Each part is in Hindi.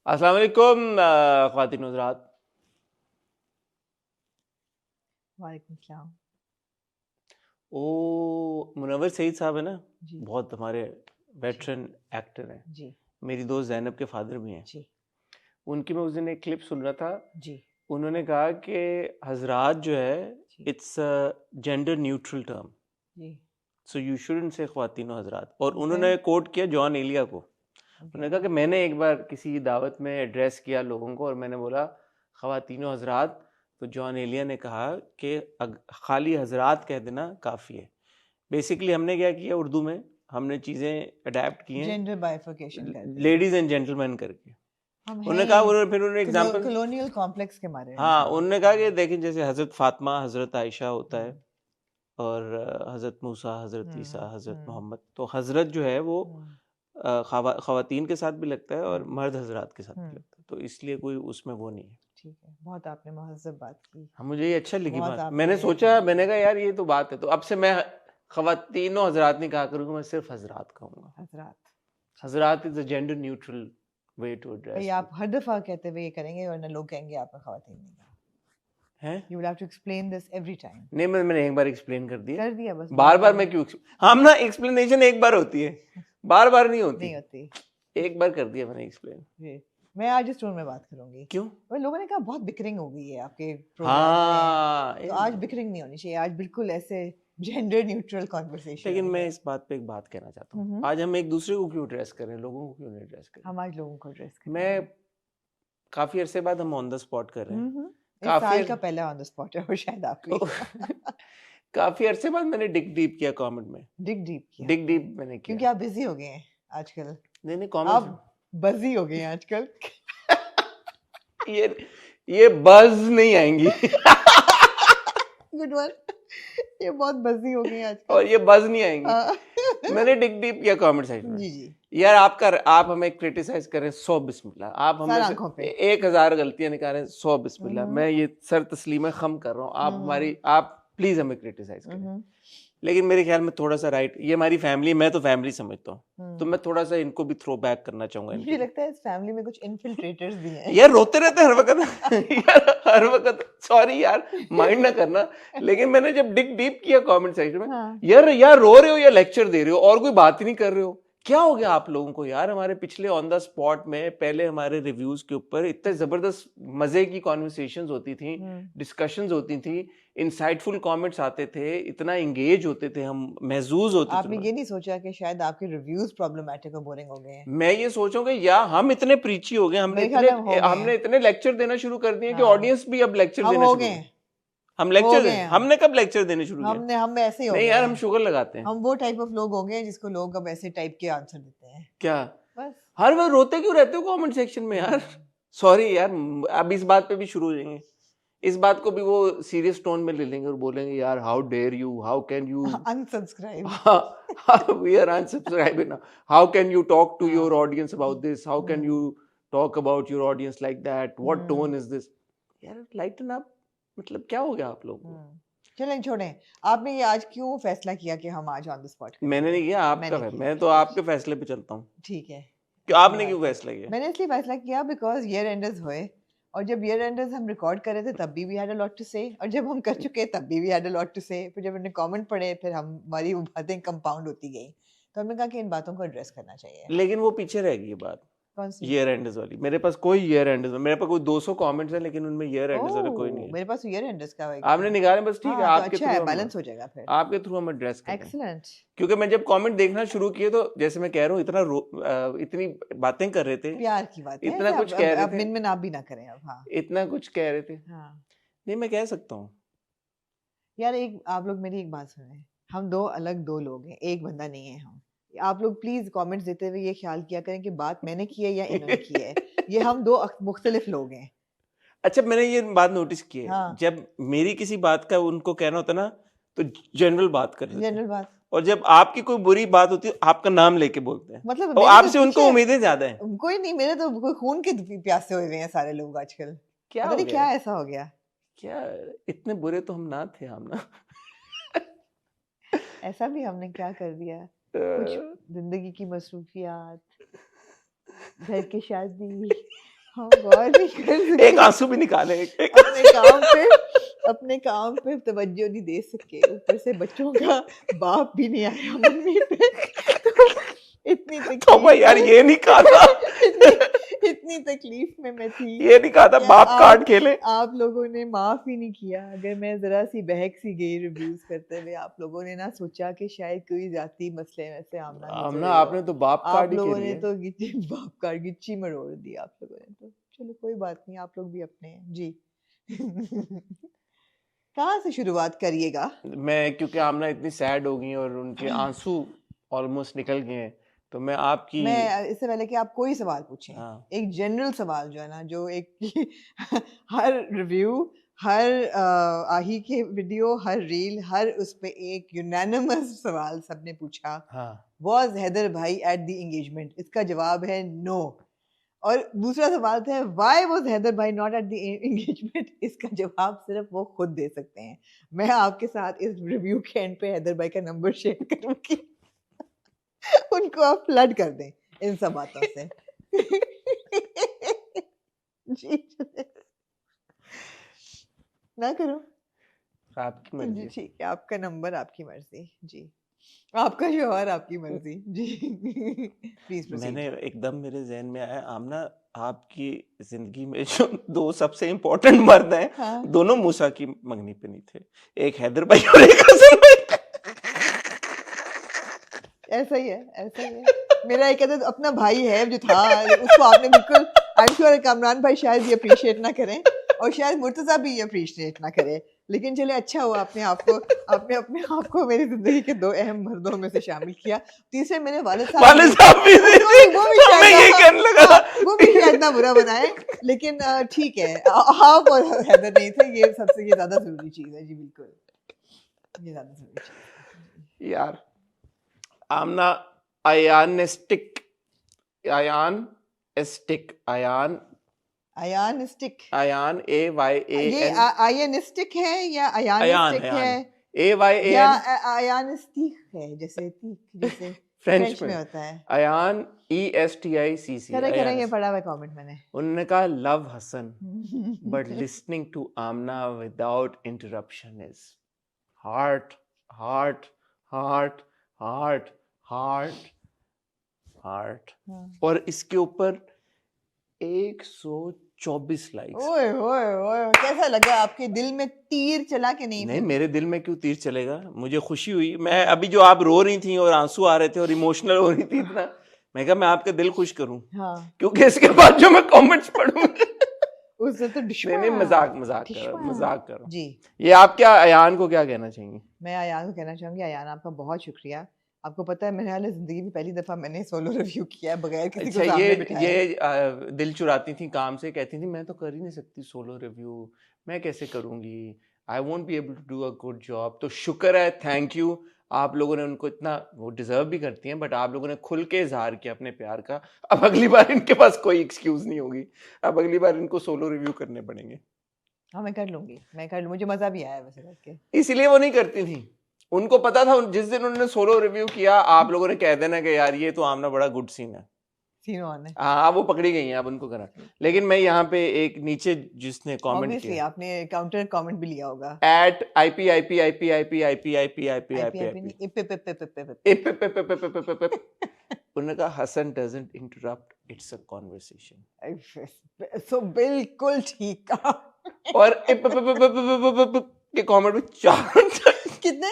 अस्सलाम वालेकुम ख्वातीन हज़रात। वालेकुम सलाम। मुनव्वर सईद साहब है ना, जी बहुत हमारे जी वेटरन एक्टर हैं। जी मेरी दोस्त जैनब के फादर भी हैं। जी उनकी मैं उस दिन एक क्लिप सुन रहा था। जी उन्होंने कहा कि हजरात जो है जी इट्स जेंडर न्यूट्रल टर्म, जी सो यू शुडंट से ख्वातीन हजरात। और ओके उन्होंने कोट किया जॉन एलिया को। ओके उन्होंने कहा कि मैंने एक बार किसी दावत में एड्रेस किया लोगों को और मैंने बोला ख्वातीन हजरात, तो जॉन एलिया ने कहा कि खाली हजरात कह देना काफ़ी है। बेसिकली हमने क्या किया, उर्दू में हमने चीज़ें अडेप्ट की हैं जेंडर बाइफर्केशन कर दी है। लेडीज एंड जेंटलमैन करके। हम उन्होंने कहा, हैं फिर उन्होंने एग्जांपल, कॉलोनियल कॉम्प्लेक्स के मारे हैं हाँ हम। उन्होंने कहा कि देखें जैसे हज़रत फ़ातिमा, हज़रत आयशा होता है, हम्म और हज़रत मूसा, हज़रत ईसा, हज़रत हम्म मोहम्मद। तो हज़रत जो है वो हम्म ख़वातीन के साथ भी लगता है और हम्म मर्द हज़रात के साथ भी हम्म, लगता है, तो इसलिए कोई उसमें वो नहीं है। ठीक है, बहुत आपने महज़्ज़ब बात की। हाँ, मुझे ये अच्छा लगी बहुत बात। आपने मैंने सोचा, मैंने कहा यार ये तो बात है, तो अब से मैं ख़वातीनों हज़रात नहीं कहा करूँगा, मैं सिर्फ हज़रात कहूँगा। हजरात, ठीक है हज़रात is a gender neutral way to भाई। एड्रेस आप हर दफ़ा कहते हुए ये करेंगे वरना लोग कहेंगे आपने ख़वातीन नहीं कहा। हैं। You will have to explain this every time. नहीं, मैंने एक बार एक्सप्लेन कर दिया, कर दिया, बस बार बार बार मैं क्यों हम ना, एक्सप्लेनेशन एक बार होती है, बार बार नहीं होती। नहीं होती। एक बार कर दिया मैंने एक्सप्लेन। जी, मैं आज इस टोन में बात करूंगी। क्यों? और लोगों ने कहा बहुत बिकरिंग हो गई है आपके प्रोग्राम में, हाँ तो आज बिकरिंग नहीं होनी चाहिए। आज बिल्कुल ऐसे जेंडर न्यूट्रल कॉन्वर्सेशन लेकिन होनी मैं है। इस बात पे एक बात कहना चाहता हूँ, हम्म, आज हम एक दूसरे को क्यों एड्रेस करें, लोगों को क्यों नहीं एड्रेस करें। हम आज लोगों को एड्रेस मैं करेंगे। काफी अरसे बाद हम ऑन द स्पॉट कर रहे हैं। इस काफी साल का पहला ऑन द स्पॉट है और शायद आखिरी। तो काफी अरसे बाद मैंने डिग डीप किया कमेंट में। डिग डीप किया डिग आपने, डीप मैंने क्योंकि किया। आप बिजी हो गए हैं आजकल। नहीं नहीं, कमेंट्स आप बजी हो गए हैं आजकल। ये बज नहीं आएंगी। Good one. ये बहुत बजी हो गए हैं आजकल और ये बज नहीं आएंगी। हाँ। मैंने डिग डीप किया कमेंट सेक्शन में। जी जी, यार आप हमें क्रिटिसाइज करें 100 बिस्मिल्लाह, आप सर हमें से आंखों पे। 1000 गलतियां निकालें 100 बिस्मिल्लाह, हम्म मैं ये सर तस्लीम खम कर रहा हूँ। आप प्लीज हमें क्रिटिसाइज करें, हम्म लेकिन मेरे ख्याल में थोड़ा सा राइट, ये हमारी फैमिली, मैं तो फैमिली समझता हूँ, तो हम्म मैं थोड़ा सा इनको भी थ्रो बैक करना चाहूंगा इनके मुझे लिए। लगता है इस फैमिली में कुछ इन्फिल्ट्रेटर्स भी हैं। यार रोते रहते हैं हर वक्त। यार हर वक्त, सॉरी यार, माइंड ना करना, लेकिन मैंने जब डिग डीप किया कमेंट सेक्शन में, हाँ, यार रो रहे हो या लेक्चर दे रहे हो और कोई बात ही नहीं कर रहे हो, क्या हो गया आप लोगों को यार। हमारे पिछले ऑन द स्पॉट में पहले हमारे रिव्यूज के ऊपर इतने जबरदस्त मजे की कॉन्वर्सेशंस होती थी, डिस्कशंस होती थी, इंसाइटफुल कमेंट्स आते थे, इतना एंगेज होते थे हम, महजूज होते आपने थे। ये नहीं सोचा कि शायद आपके रिव्यूज प्रॉब्लमैटिक और बोरिंग हो गए हैं? मैं ये सोचूं कि या हम इतने प्रीची हो गए, मेरे ख्याल में हम हो गए हमने हैं। इतने लेक्चर देना शुरू कर दिए कि हाँ, ऑडियंस भी अब लेक्चर हम देना हो शुरू गए कर। हैं, हम हो लेक्चर गए दें, हैं हमने कब लेक्चर देने शुरू किया? हम ऐसे ही हो नहीं गए यार, हैं। हम शुगर लगाते हैं। हम वो टाइप ऑफ लोग हो गए हैं जिसको लोग अब ऐसे टाइप के आंसर देते हैं क्या बस। हर बार रोते क्यों रहते हो कमेंट सेक्शन में यार? सॉरी यार, अब इस बात पे भी शुरू हो जाएंगे, इस बात को भी वो सीरियस टोन में ले लेंगे और बोलेंगे यार how dare you, how can you, unsubscribe. we are unsubscribing now, how can you talk to your हाँ, audience about this, how can you talk about your audience like that, what tone is this? यार लाइटन अप, मतलब क्या हो गया आप लोगों को? चलें छोड़ें। आपने ये आज क्यों फैसला किया कि हम आज ऑन द स्पॉट करेंगे? मैंने नहीं किया, आपका मैंने किया। मैं तो आपके फैसले पे चलता हूँ। ठीक है, क्यों अच्छी आपने क्यों बात है। फैसला किया? मैंने इसलिए फैसला किया बिकॉज ईयर एंडर्स हुए, और जब ईयर एंडर्स हम रिकॉर्ड कर रहे थे तब भी we had a lot to say, और जब हम कर चुके तब भी we had a lot to say. फिर जब हमने कमेंट पढ़े फिर हमारी वो बातें कंपाउंड होती गई, तो हमने कहा कि इन बातों को एड्रेस करना चाहिए। लेकिन वो पीछे रह गई ये बात, कौन सी? ईयर एंडर्स वाली। मेरे पास कोई ईयर एंडर्स, मेरे पास कोई 200 कमेंट्स हैं लेकिन उनमें ईयर एंडर्स वाले कोई नहीं ओह, है। मेरे पास ईयर एंडर्स का एक आपने निकाले, बस ठीक है, हाँ, तो आपके अच्छा थ्रू है, हम, बैलेंस हो जाएगा फिर। आपके थ्रू हम एड्रेस कर रहे हैं। एक्सीलेंट। क्योंकि मैं जब कमेंट देखना शुरू किए तो जैसे मैं कह रहा हूँ, इतनी बातें कर रहे थे, प्यार की बात है, इतना ऐसे कुछ कह रहे अब थे, मिन आप भी ना करें अब। हाँ इतना कुछ कह रहे थे, हाँ नहीं मैं कह सकता हूँ। यार, एक आप लोग मेरी एक बात सुने। हम दो लोग हैं, एक बंदा नहीं है हम। आप लोग प्लीज कमेंट्स देते हुए ये ख्याल किया करें कि बात मैंने की है या इन्होंने की है। ये हम दो मुख्तलिफ लोग हैं। अच्छा, मैंने ये बात नोटिस की है, हाँ, जब मेरी किसी बात का उनको कहना होता ना, तो जनरल बात कर देते हैं, जनरल बात। और जब आपकी कोई बुरी बात होती है आपका नाम लेके बोलते हैं, मतलब और मेरे तो आपसे उनको पीछे उम्मीदें ज्यादा हैं। कोई नहीं, मेरे तो कोई खून के प्यासे हुए हैं सारे लोग आजकल। क्या पता हो नहीं गया क्या है? ऐसा हो गया। क्या, इतने बुरे तो हम ना थे, हम ना। ऐसा भी हमने क्या कर दिया? कुछ जिंदगी की मसरूफियात, घर की शादी, हम गौर नहीं कर सकते, एक आंसू भी निकाले, एक अपने काम पे तवज्जो नहीं दे सके, ऊपर से बच्चों का बाप भी नहीं आया मम्मी पे, तो इतनी तो भाई यार तकलीफ ये नहीं कहा था, इतनी तकलीफ में मैं थी ये नहीं कहा था कि बाप कार्ड खेले। आप लोगों ने माफ ही नहीं किया। अगर मैं जरा सी बहक सी गई रिव्यूज करते हुए, आप लोगों ने ना सोचा कि शायद कोई जाती मसले में से आमना गुजर आमना रही हो। आपने तो बाप आप कार्ड ही लोगों खेली ने है। तो बाप का गिच्ची मरोड़ दी आप लोगों ने तो। चलो कोई बात नहीं, आप लोग भी अपने हैं जी। कहाँ से शुरुआत करिएगा? मैं क्योंकि आमना इतनी सैड हो गई और उनके आंसू ऑलमोस्ट निकल गए हैं, तो मैं आपकी मैं इससे पहले कि आप कोई सवाल पूछें, हाँ एक जनरल सवाल जो है ना, जो एक हर रिव्यू, हर आही के वीडियो, हर रील, हर उस पे एक यूनानिमस सवाल सबने पूछा, हाँ वाज हैदर भाई एट द एंगेजमेंट? इसका जवाब है नो। और दूसरा सवाल था व्हाई वाज हैदर भाई नॉट एट द एंगेजमेंट? इसका जवाब सिर्फ वो खुद दे सकते हैं। मैं आपके साथ इस रिव्यू के एंड पे हैदर भाई का नंबर शेयर करूंगी, उनको आप फ्लड कर दें इन सब बातों से। जी ना करो आपकी जी, मर्जी। ठीक है, आपका नंबर आपकी मर्जी जी, आपका शोहर आपकी मर्जी जी। प्लीज मैंने प्रोसीड। एकदम मेरे जहन में आया, आमना आपकी जिंदगी में जो दो सबसे इम्पोर्टेंट मर्द हैं, हाँ दोनों मूसा की मंगनी पे नहीं थे, एक हैदर भाई और एक हसन भाई। ऐसा ही है, ऐसा ही है। मेरा एक कहते अपना भाई है जो था, उसको आपने बिल्कुल, आई एम श्योर कामरान भाई शायद ये अप्रिशिएट ना करें और शायद मुर्तजा भी ये अप्रिशिएट ना करे, लेकिन चले अच्छा हुआ आपने अपने आप को मेरी जिंदगी के दो अहम मर्दों में से शामिल किया। तीसरे मेरे वालिद साहब वालिद साहब भी थे, वो भी तो मैं ये कहने लगा हाँ, था। वो भी शायद ना बुरा बनाए, लेकिन ठीक है, आप और हैदर नहीं थे, ये सबसे ये ज्यादा जरूरी चीज है जी, बिल्कुल ये ज्यादा जरूरी चीज है। यार आमना आयानिस्टिक, आयान स्टिक, आयान आयानिस्टिक, आयान ये AYAN, आयनिस्टिक है या आयान आयानिस्टिक है AYAN या आयानिस्टिक है, जैसे तीख जैसे फ्रेंच में होता है। आयान ESTICC, करें आयान। ये पढ़ा हुआ कमेंट मैंने। उन्होंने कहा love Hassan but listening to Amna without interruption is heart, heart, heart, heart, heart, heart। और इसके ऊपर 124 लाइक्स। ओए ओए ओए, कैसा लगा? आपके दिल में तीर चला के नहीं? नहीं, मेरे दिल में क्यों तीर चलेगा, मुझे खुशी हुई। मैं अभी जो आप रो रही थी और आंसू आ रहे थे और इमोशनल हो रही थी इतना, मैं कहा मैं आपका दिल खुश करूं, हाँ, क्योंकि इसके बाद जो मैं कमेंट्स पढ़ूंगी उससे तो नहीं, मजाक कर रहा हूं जी। ये आप क्या अयान को क्या कहना चाहेंगे? मैं अयान को कहना चाहूंगी, अयान आपका बहुत शुक्रिया। आपको पता है मेरे हाल जिंदगी में पहली दफा मैंने सोलो रिव्यू किया है बगैर किसी को सामने बिठाए। ये दिल चुराती थी काम से, कहती थी मैं तो कर ही नहीं सकती सोलो रिव्यू, मैं कैसे करूंगी, I won't be able to do a good job. तो शुक्र है, थैंक यू, आप लोगों ने उनको इतना, वो डिजर्व भी करती हैं, बट आप लोगों ने खुल के इजहार किया अपने प्यार का। अब अगली बार इनके पास कोई एक्सक्यूज नहीं होगी, अब अगली बार इनको सोलो रिव्यू करने पड़ेंगे। हाँ मैं कर लूंगी, मैं कर लूँ, मुझे मजा भी आया वैसे करके। इसीलिए वो नहीं करती थी, उनको पता था जिस दिन उन्होंने सोलो रिव्यू किया आप लोगों ने कह देना कि यार ये तो आमना बड़ा गुड सीन है, सीन ऑन है। हाँ वो पकड़ी गई हैं, अब उनको करा। लेकिन मैं यहाँ पे एक नीचे जिसने कमेंट ऑब्वियसली किया, आपने काउंटर कमेंट भी लिया होगा, उन्होंने कहा Hasan doesn't interrupt, it's a conversation. So बिल्कुल ठीक कहा। और के कमेंट में 4 कितने?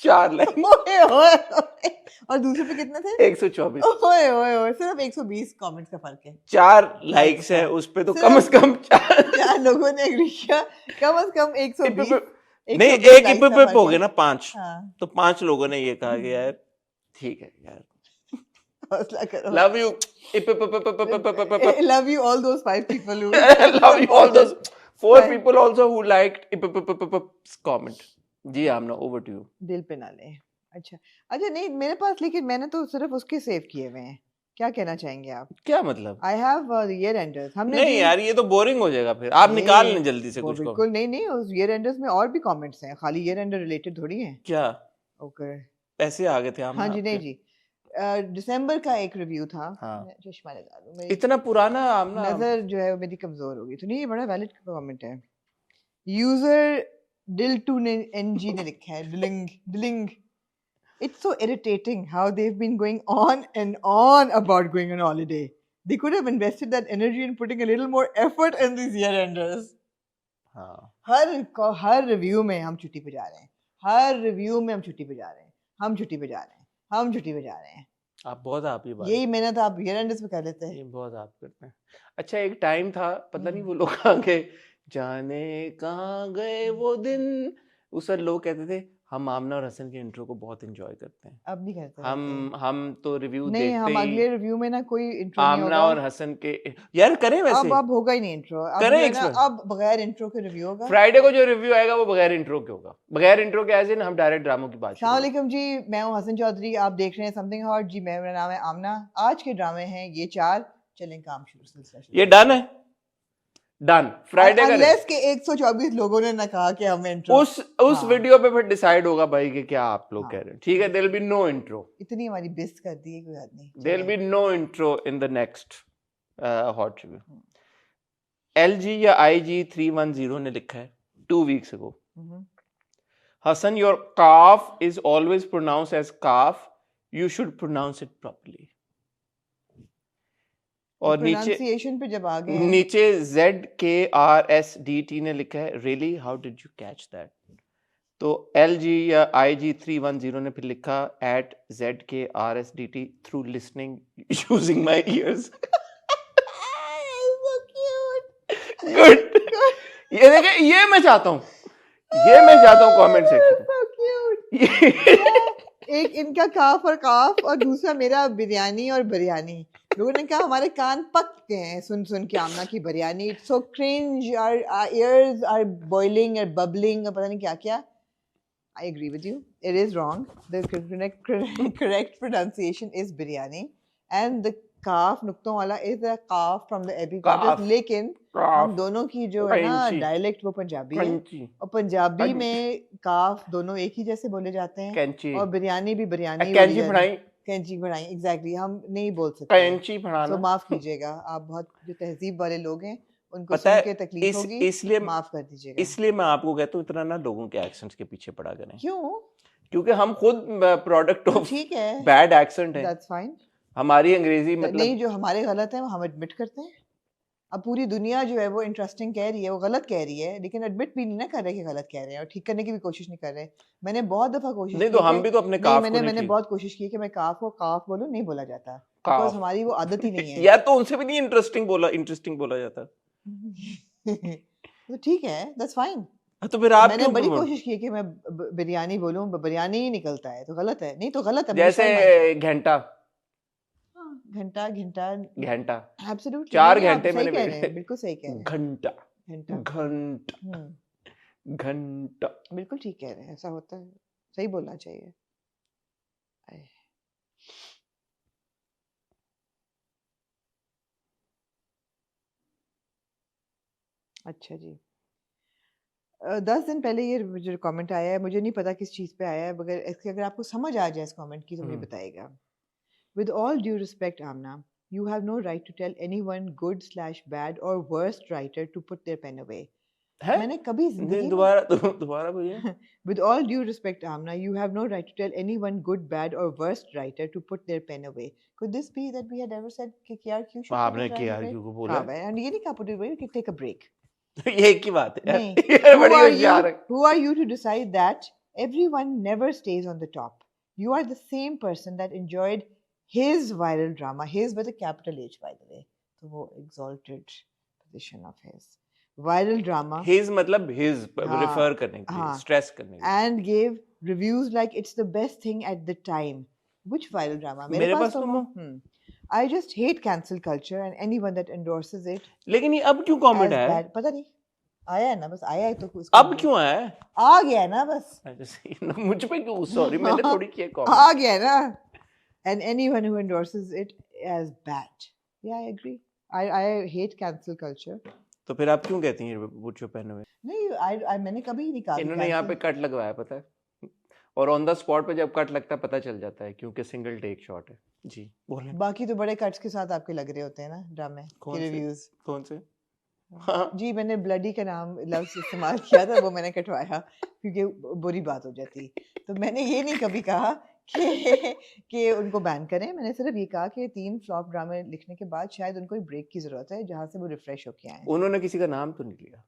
4 लाइक, ओए ओए ओए, और दूसरे पे कितने थे? 124। ओए ओए ओए, सिर्फ 120 कमेंट्स का फर्क है। 4 लाइक्स है उस पे, तो कम से कम 4 लोगों ने एग्री किया, कम से कम 120 नहीं, एक इप हो गए ना 5, तो 5 लोगों ने ये कहा कि यार ठीक है यार, हौसला करो, love you, love you all those 5 people who love you all those 4 people also who liked comment। जी आमना, ओवर टू यू। दिल पे ना ले। अच्छा अच्छा, नहीं मेरे पास, लेकिन मैंने तो सिर्फ उसके सेव किए हुए हैं। क्या कहना चाहेंगे आप? क्या मतलब? I have year Anders. हमने नहीं यार, ये तो बोरिंग हो जाएगा, फिर आप निकाल लें जल्दी से कुछ को। बिल्कुल नहीं नहीं, उस ईयर एंडर्स में और भी कमेंट्स हैं, खाली ईयर एंडर रिलेटेड थोड़ी हैं। क्या ओके, पैसे आ गए थे? हाँ जी, नहीं जी, दिसंबर का एक रिव्यू था। हाँ। मैं चश्मा लगा लूं, मेरी इतना पुराना आमना नजर जो है वो मेरी कमजोर हो गई। तो नहीं, ये बड़ा वैलिड कमेंट है। यूजर दिल2 ने एनजी ने लिखा है, dealing it's so irritating how they've been going on and on about going on holiday. They could have invested that energy in putting a little more effort in these year enders. हाँ हर रिव्यू में हम छुट्टी पे जा रहे हैं, हर रिव्यू में हम छुट्टी पे जा रहे हैं, हम छुट्टी पे जा रहे हैं, हम छुट्टी पे जा रहे हैं। आप ही बात यही मेहनत आप ईयर एंडर्स पे कर लेते हैं। ये बहुत आप करते हैं। अच्छा एक टाइम था, पता नहीं वो लोग कहाँ गए, जाने कहाँ गए वो दिन। उस वक्त लोग कहते थे हम आमना और हसन के इंट्रो को बहुत एंजॉय करते हैं। अब नहीं करते हम तो रिव्यू नहीं, देखते हम ही अगले रिव्यू में ना कोई इंट्रो नहीं आमना होगा। और हसन के। यार करें वैसे, अब होगा ही नहीं इंट्रो। अब करें जो है एक ना, बार। अब बगैर इंट्रो के रिव्यू होगा। फ्राइडे को जो रिव्यू आएगा वो बगैर इंट्रो के होगा, बगैर इंट्रो के, एज इन हम डायरेक्ट ड्रामों की बात अस्सलाम वालेकुम जी, मैं हूं हसन चौधरी, आप देख रहे हैं समथिंग हॉट जी। मेरा नाम है आमना। आज के ड्रामे हैं ये 4। चलें काम शुरू, सिलसिला शुरू। ये डन है, डन। फ्राइडे का अनलेस के 124 लोगों ने ना कहा कि हम इंट्रो। उस हाँ। वीडियो पे फिर डिसाइड होगा भाई कि क्या आप लोग हाँ। कह रहे हैं। ठीक है, there will be no intro, इतनी हमारी बिस्त कर दी है, कोई बात नहीं। There will be no intro in the next hot review. LG या IG310 ने लिखा है 2 weeks ago, Hassan, your calf is always pronounced as calf. You should pronounce it properly. और प्रोनाउंसिएशन पे जब आ गए हैं, नीचे ZKRSDT ने लिखा है really how did you catch that? तो LG या IG310 ने फिर लिखा at ZKRSDT through listening using my ears. so cute. Good. ये देखे, ये मैं चाहता हूँ कमेंट सेक्शन। So cute. एक इनका काफ और दूसरा मेरा बिरयानी और बिरयानी। लोगों ने कहा हमारे कान पक गए हैं सुन सुन के आमना की biryani. It's so cringe, our ears are boiling और bubbling और पता नहीं क्या क्या। I agree with you. It is wrong. The correct pronunciation is biryani, and the काफ नुक्तों वाला is a calf from the epiglottis. लेकिन हम दोनों की जो है ना डायलेक्ट वो पंजाबी है, और पंजाबी में काफ दोनों एक ही जैसे बोले जाते हैं, और बिरयानी भी बिरयानी, कैंची बढ़ाई। एग्जैक्टली, हम नहीं बोल सकते कैंची बढ़ाना, तो माफ कीजिएगा। आप बहुत जो तहजीब वाले लोग हैं उनको सुन के तकलीफ होगी, इसलिए माफ कर दीजिएगा। इसलिए मैं आपको कहता हूँ इतना ना लोगों के एक्सेंट्स के पीछे पड़ा करें। क्यों? क्योंकि हम खुद प्रोडक्ट ऑफ ठीक है, बैड एक्सेंट है। That's fine. हमारी अंग्रेजी मतलब नहीं, जो हमारे गलत है हम एडमिट करते हैं। अब पूरी दुनिया जो है वो इंटरेस्टिंग कह रही है, वो गलत कह रही है, लेकिन एडमिट भी नहीं ना कर रहे कि गलत कह रहे हैं, और ठीक करने की भी कोशिश नहीं कर रहे। मैंने बहुत दफा कोशिश नहीं, तो हम भी तो अपने काफ को मैंने बहुत कोशिश की कि मैं काफ को काफ बोलूं, नहीं बोला जाता, बिकॉज़ हमारी वो आदत ही नहीं है। यार तो उनसे भी नहीं इंटरेस्टिंग बोला जाता। तो ठीक है, दैट्स फाइन। तो फिर आप मैंने बड़ी कोशिश की कि मैं बिरयानी बोलूं, बिरयानी ही निकलता है, तो गलत है। नहीं तो गलत है, जैसे घंटा घंटा एब्सोल्युटली 4 घंटे मैंने बिल्कुल सही कह रहे हैं। घंटा बिल्कुल ठीक कह रहे हैं, ऐसा होता है, सही बोलना चाहिए। अच्छा जी, 10 दिन पहले ये जो कमेंट आया है, मुझे नहीं पता किस चीज़ पे आया है, मगर इसके अगर आपको समझ आ जाए इस कमेंट की तो मुझे बताइएगा। With all due respect, Amna, you have no right to tell anyone good/bad or worst writer to put their pen away. है? मैंने कभी जिंदगी दोबारा बोलिए। With all due respect, Amna, you have no right to tell anyone good, bad or worst writer to put their pen away. Could this be that we had ever said कि KRQ should आपने KRQ को बोला? हाँ भाई, and ये नहीं कहा put it away, we can take a break. ये एक ही बात है। नहीं, who are you to decide that everyone never stays on the top? You are the same person that enjoyed his viral drama, his with a capital H by the way, so वो exalted position of his viral drama, his मतलब his refer करने के लिए, stress करने के लिए, and gave reviews like it's the best thing at the time. Which viral drama? मेरे पास तो I just hate cancel culture and anyone that endorses it. लेकिन ये अब क्यों कमेंट आया? पता नहीं, आया है ना, बस आया है तो अब क्यों आया? आ गया है ना बस। मुझ पे क्यों? सॉरी, मैंने थोड़ी किया कमेंट। आ गया है ना। And anyone who endorses it as bad. Yeah, I agree. I hate cancel culture. तो फिर आप क्यों कहती हैं put your pen away? नहीं, मैंने कभी नहीं कहा। इन्होंने यहाँ पे कट लगवाया, पता है? और ऑन द स्पॉट पे जब कट लगता है पता चल जाता है क्योंकि सिंगल टेक शॉट है। जी बोलें। बाकी तो बड़े कट्स के साथ आपके लग रहे होते हैं ना ड्रामे के रिव्यूज। कौन से? हाँ जी मैंने ब्लडी का नाम लफ्ज इस्तेमाल किया था, वो मैंने कटवाया क्योंकि बुरी बात हो जाती। तो मैंने ये नहीं कभी कहा कि उनको बैन करें, मैंने सिर्फ ये कहा कि 3 फ्लॉप ड्रामे लिखने के बाद शायद उनको एक ब्रेक की जरूरत है जहाँ से वो रिफ्रेश होके आए। उन्होंने किसी का नाम तो नहीं लिया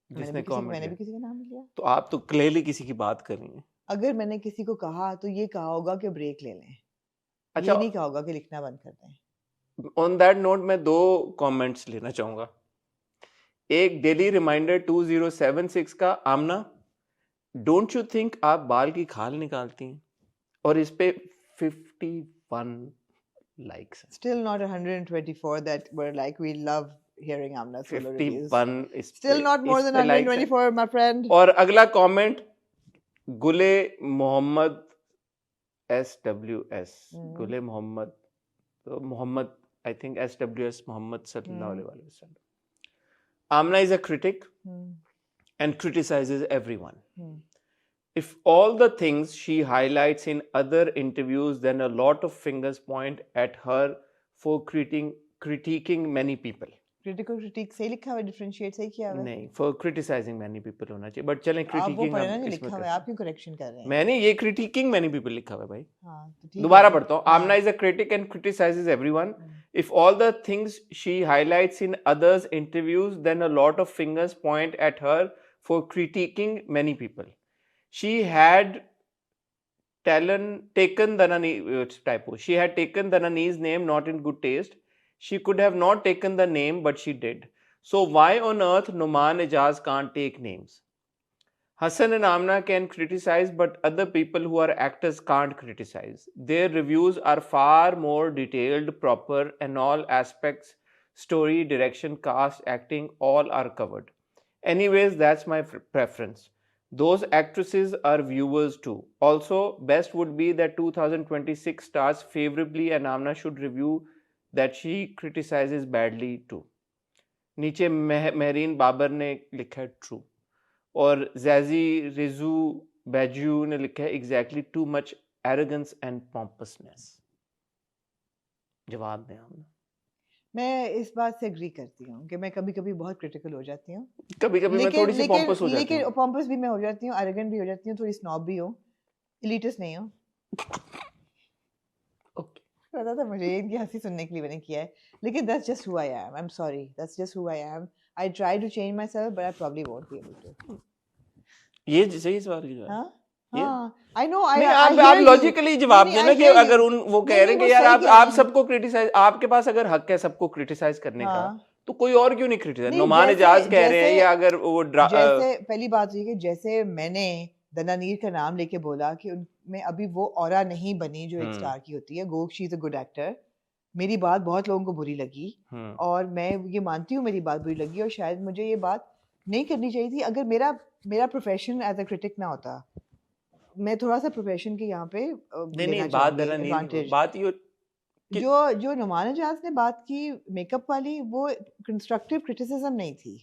जिसने मैंने कमेंट भी किसी का नाम नहीं लिया। तो आप तो क्लियरली किसी की बात कर रही हैं। अगर मैंने किसी को कहा तो ये कहा होगा कि ब्रेक ले लें, अच्छा ये नहीं कहा होगा कि लिखना बंद कर दें। ऑन दैट नोट मैं 2 कमेंट्स लेना चाहूंगा। एक डेली रिमाइंडर 2076 का, आमना डोंट यू थिंक आप बाल की खाल निकालती हैं, और इस पे 51 लाइक्स हैं। Still not 124 that were like we love hearing Amna's solo reviews. 51 इस Still पे- not more इस than पे likes हैं। 124 my friend. और अगला कमेंट गुले मोहम्मद SWS, गुले मोहम्मद, तो Mohammad I think SWS Mohammad सल्लल्लाहु अलैहि वसल्लम। Amna is a critic and criticizes everyone. If all the things she highlights in other interviews, then a lot of fingers point at her for critiquing many people. Critical critique सही लिखा हुआ है, differentiate सही किया हुआ है। नहीं, for criticizing many people होना चाहिए, but चलें आप वो critiquing पढ़ना हम नहीं इसमें लिखा हुआ है, आप क्यों correction कर रहे हैं? मैंने ये critiquing many people लिखा हुआ है भाई। हाँ तो ठीक दोबारा है। पढ़ता हूँ। हाँ। Amna is a critic and criticizes everyone. If all the things she highlights in others' interviews, then a lot of fingers point at her for critiquing many people. She had taken She had taken Danani's name not in good taste. She could have not taken the name, but she did. So why on earth Numan Ijaz can't take names? Hassan and Amna can criticize, but other people who are actors can't criticize. Their reviews are far more detailed, proper, and all aspects, story, direction, cast, acting, all are covered. Anyways, that's my preference. Those actresses are viewers too. Also, best would be that 2026 stars favorably and Amna should review that she criticizes badly too. नीचे मेहरीन बाबर ने लिखा है ट्रू, और जैजी रिजू बैजू ने लिखा है exactly too much arrogance and pompousness. जवाब दें आपने। मैं इस बात से एग्री करती हूँ कि मैं कभी कभी बहुत क्रिटिकल हो जाती हूँ, कभी कभी मैं थोड़ी सी पॉम्पस हो जाती हूँ, लेकिन पॉम्पस भी मैं हो जाती हूँ, एरोगेंट भी हो जाती हूँ, थोड़ी स्नॉब भी हूँ, एलिटिस्ट नहीं हूँ। पता था मुझे, इनकी हंसी सुनने के लिए मैंने किया है, लेकिन that's just who I am. I'm sorry, that's just who I am. I try to change myself, but I probably won't be able to. ये सही सवाल की जवाब। हाँ हाँ, I know. नहीं, I आप hear you. लॉजिकली जवाब नहीं, देना I कि hear you. अगर उन वो कह रहे हैं नहीं, कि यार वो सही कह आप रही हैं। सबको क्रिटिसाइज, आपके पास अगर हक है सबको क्रिटिसाइज करने का, हाँ। तो कोई और क्यों नहीं क्रिटिसाइज? नहीं, नुमान जैसे- इजाज कह रहे हैं, जैसे- या अगर वो जैसे पहली बात ये कि जैसे मैंने दनानीर का नाम लेके बोला कि उनमें अभी वो ऑरा नहीं बनी जो एक स्टार की होती है, go she is a good actor, मेरी बात बहुत लोगों को बुरी लगी, और मैं ये मानती हूँ मेरी बात बुरी लगी, और शायद मुझे ये बात नहीं करनी चाहिए थी। अगर मेरा प्रोफेशन एज अ क्रिटिक ना होता, मैं थोड़ा सा प्रोफेशन के यहाँ पे नहीं बात एडवांटेज, बात ये जो नुमान इजाज ने बात की मेकअप वाली, वो कंस्ट्रक्टिव क्रिटिसिज्म नहीं थी,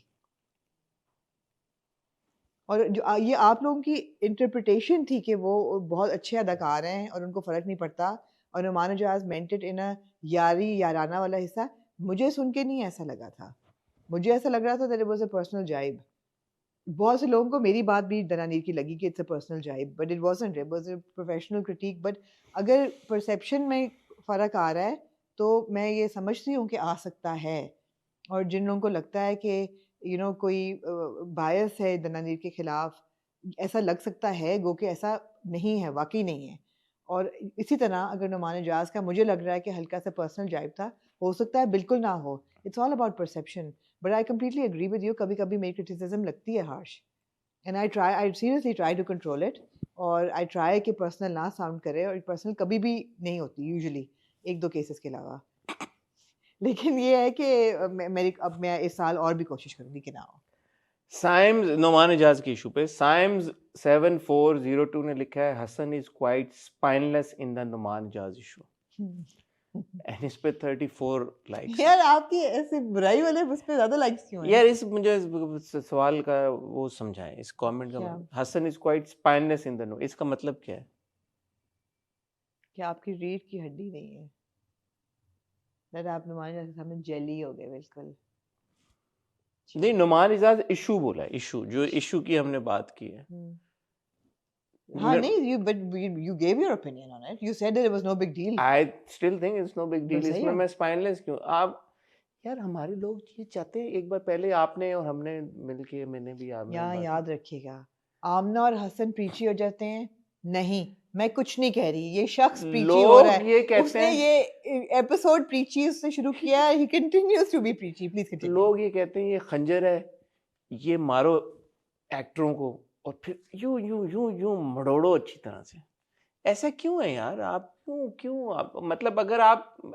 और जो ये आप लोगों की इंटरप्रिटेशन थी कि वो बहुत अच्छे अदाकार हैं और उनको फ़र्क नहीं पड़ता, और Numan Ijaz meant it in a याराना वाला हिस्सा। मुझे सुन के नहीं ऐसा लगा था, मुझे ऐसा लग रहा था that it was a personal जाइब। बहुत से लोगों को मेरी बात भी दनानीर की लगी कि इट्स अ पर्सनल जाइब, but it wasn't, it was a professional critic. But अगर परसेप्शन में फ़र्क आ रहा है तो मैं ये समझती हूँ कि आ सकता है, और जिन लोगों को लगता है कि कोई बायस है दनानीर के खिलाफ, ऐसा लग सकता है गो कि ऐसा नहीं है, वाकई नहीं है। और इसी तरह अगर नुमान इजाज का मुझे लग रहा है कि हल्का सा पर्सनल जाइब था, हो सकता है बिल्कुल ना हो, it's all about perception. But I completely agree with you, कभी कभी मेरी क्रिटिसिज्म लगती है harsh, and I seriously try to control it, और आई ट्राई कि पर्सनल ना साउंड करे, और पर्सनल कभी भी नहीं होती यूजुअली, एक दो केसेस के अलावा। लेकिन ये है कि अब मैं इस साल और भी कोशिश करूंगी कि ना हो। साइम्स नुमान इजाज के इशू पे साइम्स 7402 ने लिखा है, Hassan is quite spineless in the Noman Ijaz issue. And इस पे 34 लाइक्स। यार आपकी ऐसे बुराई वाले उस पे ज्यादा लाइक्स क्यों हैं? यार इस मुझे इस सवाल का वो समझाएं, इस कमेंट का क्या? मतलब Hassan is quite spineless in the no, इसका मतलब क्या है? क्या आपकी रीढ़ की हड्डी नहीं है? दैट आप नुमान जैसे सामने जेली हो गए बिल्कुल। नहीं, नुमान इजाज इशू बोला है, इशू जो इशू की हमने बात की है। हाँ नहीं, you gave your opinion on it. You said that it was no big deal. I still think it's no big deal. सही इसमें है। मैं स्पाइनलेस क्यों? आप यार हमारे लोग ये चाहते हैं, एक बार पहले आपने और हमने मिलके, मैंने भी आपने यहाँ बात याद रखिएगा, आमना और हसन प्रीची हो जाते हैं। नहीं, मैं कुछ नहीं कह रही, ये शख्स प्रीची हो रहा लोग है। ये कहते उसने हैं, ये एपिसोड प्रीची से शुरू किया है, he continues to be preachy. Please continue. लोग ये कहते हैं ये खंजर है, ये मारो एक्टरों को और फिर यूं यूं यूं यूं मड़ोड़ो अच्छी तरह से। ऐसा क्यों है यार? आप क्यों आप मतलब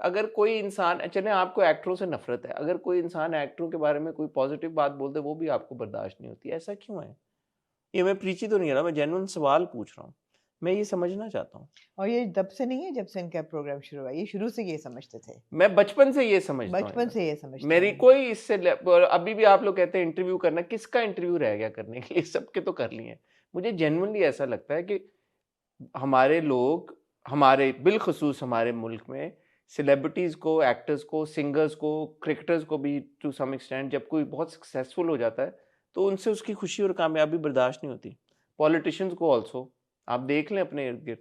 अगर कोई इंसान, चले आपको एक्टरों से नफरत है, अगर कोई इंसान एक्टरों के बारे में कोई पॉजिटिव बात बोलते वो भी आपको बर्दाश्त नहीं होती, ऐसा क्यों है? ये मैं प्रीची तो नहीं रहा, मैं जेन्युइन सवाल पूछ रहा हूँ, मैं ये समझना चाहता हूँ। और ये तब से नहीं है जब से इनका प्रोग्राम शुरू हुआ, ये शुरू से ये समझते थे। मैं बचपन से ये समझता हूँ, बचपन से ये समझते मेरी हैं। कोई इससे अभी भी आप लोग कहते हैं इंटरव्यू करना, किसका इंटरव्यू रह गया करने के लिए? सबके तो कर लिए हैं। मुझे जेन्युइनली ऐसा लगता है कि हमारे लोग, हमारे बिलखुसूस हमारे मुल्क में सेलिब्रिटीज को, एक्टर्स को, सिंगर्स को, क्रिकेटर्स को भी टू सम एक्सटेंट, जब कोई बहुत सक्सेसफुल हो जाता है तो उनसे उसकी खुशी और कामयाबी बर्दाश्त नहीं होती। पॉलिटिशियंस को ऑल्सो आप देख लें अपने इर्द गिर्द,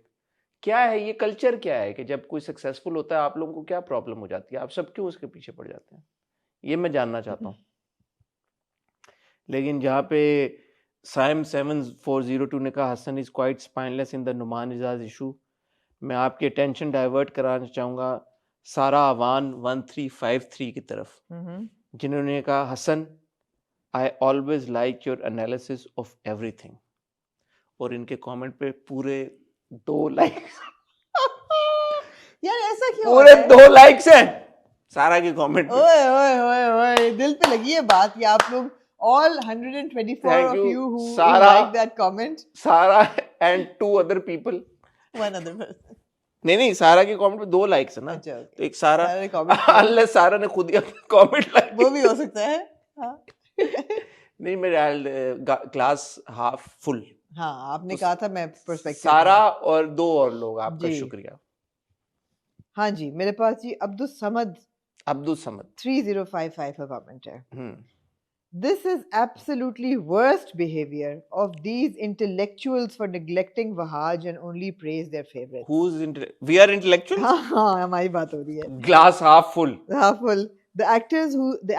क्या है ये कल्चर, क्या है कि जब कोई सक्सेसफुल होता है आप लोगों को क्या प्रॉब्लम हो जाती है, आप सब क्यों उसके पीछे पड़ जाते हैं? ये मैं जानना चाहता हूँ। लेकिन जहाँ पे साइम 7402 ने कहा Hassan is quite spineless in the Noman Ijaz issue, मैं आपकी अटेंशन डाइवर्ट कराना चाहूँगा सारा अवान 1353 की तरफ, जिन्होंने कहा Hassan I always like your analysis of everything, और इनके कमेंट पे पूरे 2 लाइक्स यार ऐसा क्यों पूरे है? 2 लाइक्स हैं सारा के कमेंट पे। ओए ओए ओए ओए, दिल पे लगी है बात। ये आप लोग all 124 Thank of you, you who Sara. like that comment. सारा and 2 other people. One other person. नहीं सारा के कमेंट पे 2 लाइक्स है ना, अच्छा, okay. तो एक सारा सारा ने comment किया। अनलेस सारा ने खुद ही अपना कमेंट लाइक, वो भी हो सकता है। हाँ। नहीं मेरे क्लास हाफ फुल। हाँ, आपने कहा था मैं पर्सपेक्टिव। सारा और 2 और लोग, आपका जी। शुक्रिया। हाँ जी, मेरे पास जी अब्दुल समद 3055 का कमेंट है। This is absolutely worst behavior of these intellectuals for neglecting Wahaj and only praise their favorites. We are intellectuals? हाँ, हमारी बात हो रही है। Glass half full. Half full. The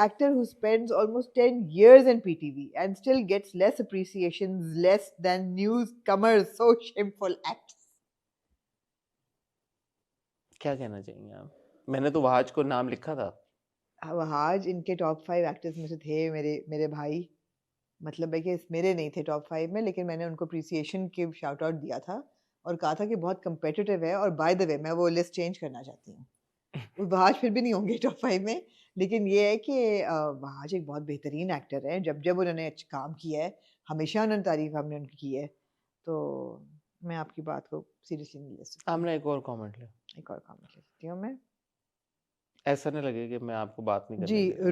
actor who spends almost 10 years in PTV and still gets less appreciations less than newcomers. So shameful acts. क्या कहना चाहिए आप? मैंने तो वहाज को नाम लिखा था। वहाज इनके टॉप 5 एक्टर्स में से थे, मेरे भाई। मतलब है कि मेरे नहीं थे टॉप 5 में, लेकिन मैंने उनको अप्रिसिएशन के शाउट आउट दिया था और कहा था कि बहुत कंपेटिटिव है। और बाय द वे मैं वो लिस्ट चेंज करना चाहती हूँ। वहाज फिर भी नहीं होंगे टॉप 5 में, लेकिन ये है कि वहाज एक बहुत बेहतरीन एक्टर है। जब उन्होंने काम किया है हमेशा उन्होंने तारीफ हमने उनकी की है। तो मैं आपकी बात को सीरियसली नहीं ले सकती। आपने एक और कमेंट लेती हूँ मैं। ऐसा नहीं लगे कि मैं आपको बात नहीं करने जी, दे रहा।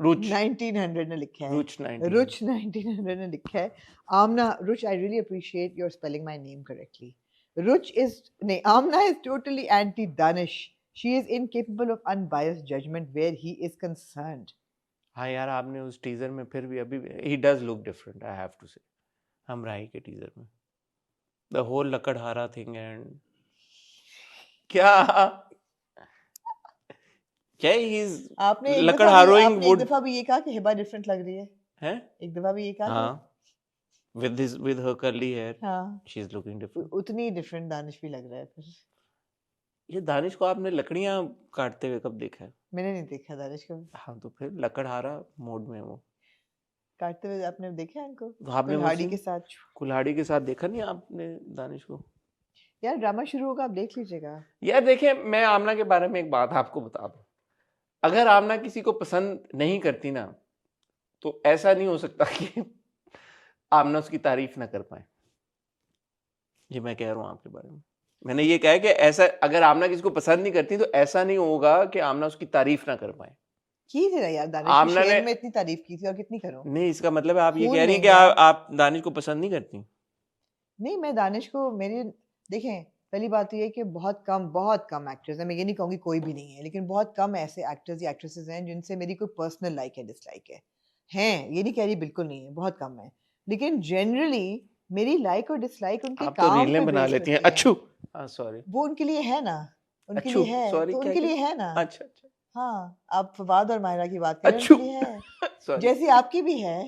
रुच 1900 ने लिखा है। रुच 1900 ने लिखा है। आमना, रुच I really appreciate your spelling my name correctly. रुच इज नहीं, Amna is totally anti Danish. She is incapable of unbiased judgment where he is concerned. हाँ यार, आपने उस टीजर में फिर भी अभी he does look different, I have to say. हम राही के टीजर में द होल लकड़हारा थिंग एंड क्या आपने लकड़हारोइंग एक दफा भी ये कहा कि हिबा डिफरेंट लग रही है। हैं? एक दफा भी ये कहा था। with her curly hair, हाँ, she is looking different. उतनी डिफरेंट दानिश भी लग रहा है फिर। ये दानिश को आपने लकड़ियां काटते हुए कब देखा है? मैंने नहीं देखा दानिश को। हाँ, तो फिर लकड़हारा मोड में वो काटते हुए आपने देखा है इनको? तो आपने कुल्हाड़ी के साथ देखा नहीं आपने दानिश को? यार ड्रामा शुरू होगा, आप देख लीजिएगा। यार देखिए, मैं आमना के बारे में एक बात आपको बता दूं, अगर आमना किसी को पसंद नहीं करती ना, तो ऐसा नहीं हो सकता कि आमना उसकी तारीफ ना कर पाए। ये मैं कह रहा हूँ आपके बारे में। मैंने ये कहा है कि ऐसा अगर आमना किसी को पसंद नहीं करती तो ऐसा नहीं होगा कि आमना उसकी तारीफ ना कर पाए। की थी ना यार, दानिश की आमना शेर ने में इतनी तारीफ की थी और कितनी करूं। नहीं, इसका मतलब है आप ये खून कह रही हैं कि लेंगे आप दानिश को पसंद नहीं करती। नहीं, मैं दानिश को मेरी देखें, पहली बात तो ये है कि बहुत कम एक्टर्स हैं, मैं ये नहीं कहूँगी कोई भी नहीं है, लेकिन बहुत कम ऐसे एक्टर्स या एक्ट्रेसेस हैं जिनसे मेरी कोई पर्सनल लाइक है डिसलाइक है। हैं, ये नहीं कह रही बिल्कुल नहीं है, बहुत कम है, लेकिन जनरली मेरी लाइक और डिसलाइक उनके आप तो काम रीलें पे बना बेस लेती हैं। करती अच्छू, हाँ सॉरी, वो उनके लिए है ना, उनके अच्छू, लिए है सॉरी, तो क्या उनके क्या? लिए है ना। अच्छा अच्छा, हाँ, आप फवाद और मायरा की बात करें, अच्छू, उनके लिए है, सॉरी, जैसी आपकी भी है,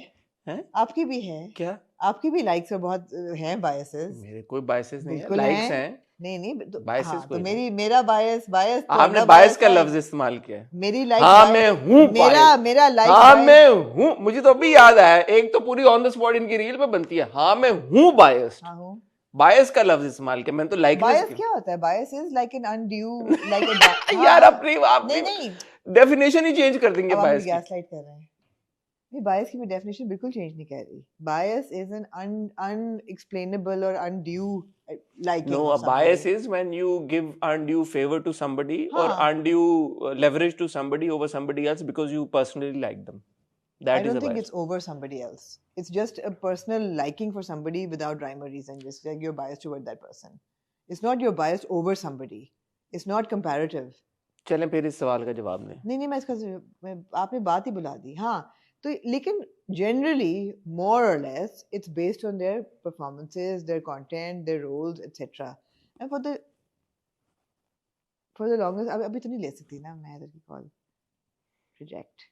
हैं? आपकी भी है, क्या? आपकी भी लाइक्स और बहुत हैं बायसेस, मेरे कोई बायसेस नहीं है, बिल्कुल लाइक्स हैं। हैं, नहीं तो, बायसेस हाँ तो कोई नहीं। मेरा बायस बायस तो आपने अपना बायस बायस का लाइक, लफ्ज इस्तेमाल किया है। मेरी लाइक हाँ मैं हूँ मेरा बायस, मेरा लाइक हाँ बायस। मैं हूँ, मुझे तो अभी याद आया, एक तो पूरी ऑन द स्पॉट इनकी रील पे बनती है, हाँ मैं हूँ बायस्ड। हाँ हूँ। बायस का लफ्ज इस्तेमाल किया, मैंने तो लाइकनेस बायस क्या होता है? बायस is like an undue, like की। हाँ यार हाँ, अपनी नहीं अपनी नहीं, डेफिनेशन ही चेंज कर देंगे अब आप मुझे बायस की। गैस लाइट कर रहे हैं। नहीं, बायस की मैं डेफिनेशन बिल्कुल चेंज नहीं कर रही। बायस इज एन अनएक्सप्लेनेबल और undue liking No, of a bias somebody. is when you give undue favor to somebody or हाँ, undue leverage to somebody over somebody else because you personally like them. I That is don't a think bias. it's over somebody else. It's just a personal liking for somebody without rhyme or reason. Just like you're biased toward that person. It's not you're biased over somebody. It's not comparative. चलें फिर इस सवाल का जवाब दें। नहीं नहीं, आपने बात ही बुला दी। हाँ तो लेकिन generally more or less it's based on their performances, their content, their roles, etc. And for the longest, अभी तो नहीं ले सकती ना मैं इधर की call, reject.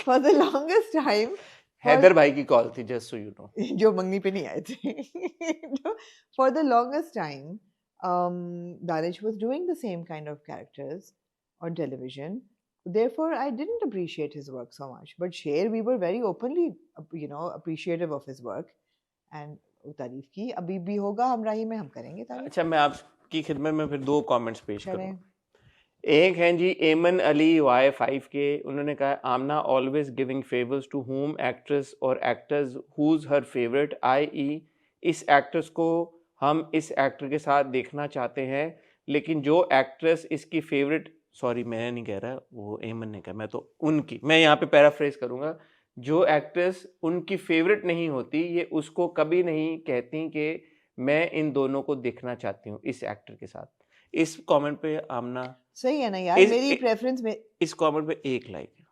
For the longest time, Haider भाई की कॉल थी, just so you know. जो मंगनी पे नहीं आए थे। For the longest time, Danish was doing the same kind of characters on television. Therefore, I didn't appreciate his work so much. But Sher, we were very openly, appreciative of his work. And वो तारीफ की, अभी भी होगा हमराही में, हम करेंगे तारीफ। अच्छा, मैं आपकी खिदमत में फिर दो कमेंट्स पेश करें। करूँ। एक हैं जी एमन अली Y5 के, उन्होंने कहा Amna always giving favours to home actress और actors whose her favourite, i.e. इस एक्ट्रेस को हम इस एक्टर के साथ देखना चाहते हैं, लेकिन जो एक्ट्रेस इसकी फेवरेट, सॉरी मैं नहीं कह रहा, वो एमन ने कहा, मैं तो उनकी, मैं यहाँ पे पैराफ्रेज करूँगा, जो एक्ट्रेस उनकी फेवरेट नहीं होती ये उसको कभी नहीं कहती कि मैं इन दोनों को देखना चाहती हूँ इस एक्टर के साथ। इस कमेंट पे आमना सही है ना यार, मेरी प्रेफरेंस में इस कमेंट पे एक लाइक है